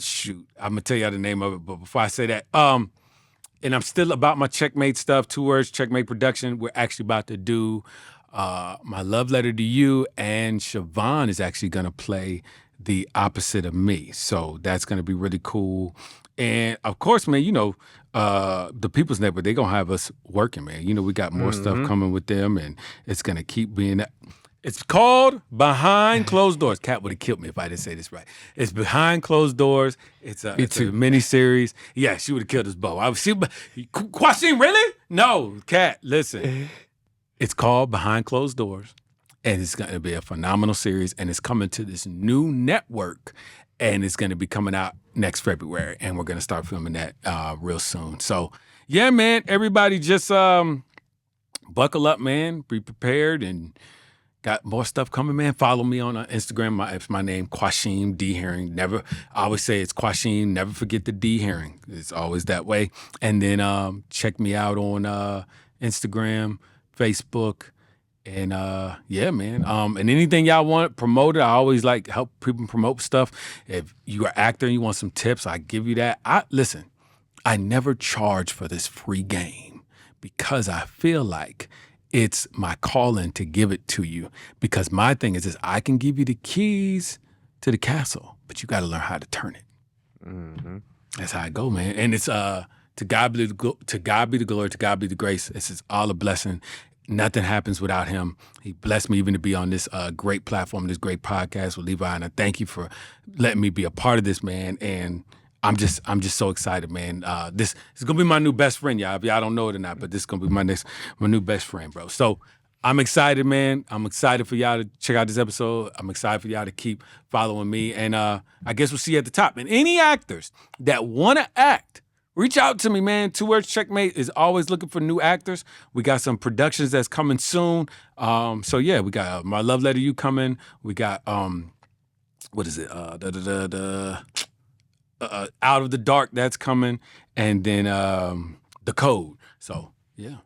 Shoot. I'm going to tell y'all the name of it, but before I say that, I'm still about my Checkmate stuff. 2 words, Checkmate production. We're actually about to do my love letter to you, and Siobhan is actually going to play the opposite of me. So that's going to be really cool. And of course, man, the People's Network, they're going to have us working, man. We got more stuff coming with them, and it's going to keep being that. It's called Behind Closed Doors. Kat would have killed me if I didn't say this right. It's Behind Closed Doors. It's a mini-series. Yeah, she would have killed us both. Quasheem, really? No, Kat, listen. It's called Behind Closed Doors, and it's going to be a phenomenal series, and it's coming to this new network, and it's going to be coming out next February, and we're going to start filming that real soon. So, yeah, man, everybody just buckle up, man. Be prepared, and got more stuff coming, man. Follow me on Instagram. It's my name, Quasheem D Herring. I always say it's Quasheem. Never forget the D Herring. It's always that way. And then check me out on Instagram, Facebook, and yeah, man. And anything y'all want promoted, I always like help people promote stuff. If you're an actor and you want some tips, I give you that. Listen, I never charge for this free game because I feel like it's my calling to give it to you, because my thing is this: I can give you the keys to the castle, but you got to learn how to turn it. Mm-hmm. That's how I go, man. And it's to God be the glory, to God be the grace. This is all a blessing. Nothing happens without him. He blessed me even to be on this great platform, this great podcast with Levi, and I thank you for letting me be a part of this, man. And I'm just so excited, man. This is gonna be my new best friend, y'all. If y'all don't know it or not, but this is gonna be my new best friend, bro. So I'm excited, man. I'm excited for y'all to check out this episode. I'm excited for y'all to keep following me. And I guess we'll see you at the top. And any actors that wanna act, reach out to me, man. 2 words, Checkmate is always looking for new actors. We got some productions that's coming soon. So yeah, we got My Love Letter You coming. We got what is it? Out of the Dark, that's coming, and then The Code. So yeah,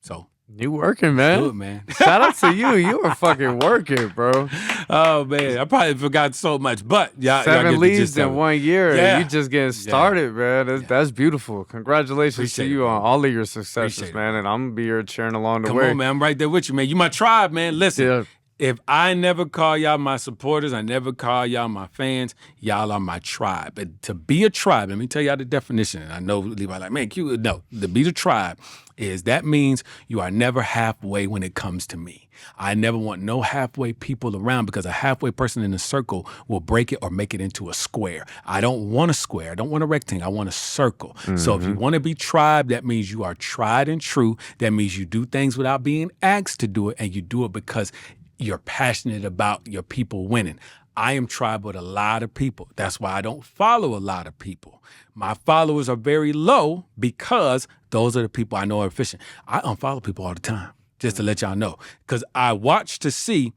so you working, man. Good, man. Shout out to you. You were fucking working, bro. Oh man, I probably forgot so much, but yeah, 7 leads in 1 year. Yeah. You just getting started, man. That's beautiful. Congratulations Appreciate to you it, on all of your successes, Appreciate man. And I'm gonna be here cheering along the Come way. on, man. I'm right there with you, man. You my tribe, man. Listen. Yeah. If I never call y'all my supporters, I never call y'all my fans, y'all are my tribe. And to be a tribe, let me tell y'all the definition. And I know Levi like, man, no, to be the tribe is that means you are never halfway when it comes to me. I never want no halfway people around, because a halfway person in a circle will break it or make it into a square. I don't want a square. I don't want a rectangle. I want a circle. Mm-hmm. So if you want to be tribe, that means you are tried and true. That means you do things without being asked to do it, and you do it because you're passionate about your people winning. I am tribe with a lot of people. That's why I don't follow a lot of people. My followers are very low because those are the people I know are efficient. I unfollow people all the time, just to let y'all know. Because I watch to see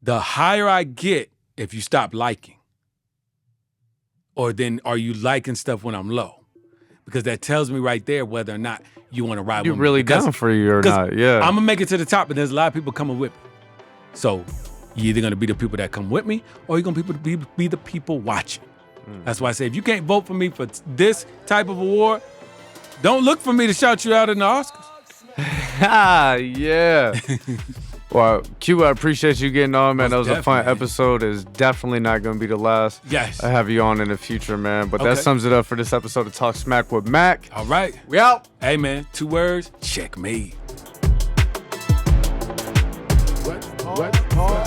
the higher I get if you stop liking. Or then are you liking stuff when I'm low? Because that tells me right there whether or not you want to ride with me. You're really down for you or not, yeah. I'm going to make it to the top, but there's a lot of people coming with me. So you're either going to be the people that come with me, or you're going to be the people watching. That's why I say, if you can't vote for me for this type of award, don't look for me to shout you out in the Oscars. Yeah. Well, Q, I appreciate you getting on, man. That was a fun episode. It's definitely not going to be the last. Yes. I have you on in the future, man. But that sums it up for this episode of Talk Smack with Mac. All right. We out. Hey, man. 2 words. Checkmate. What?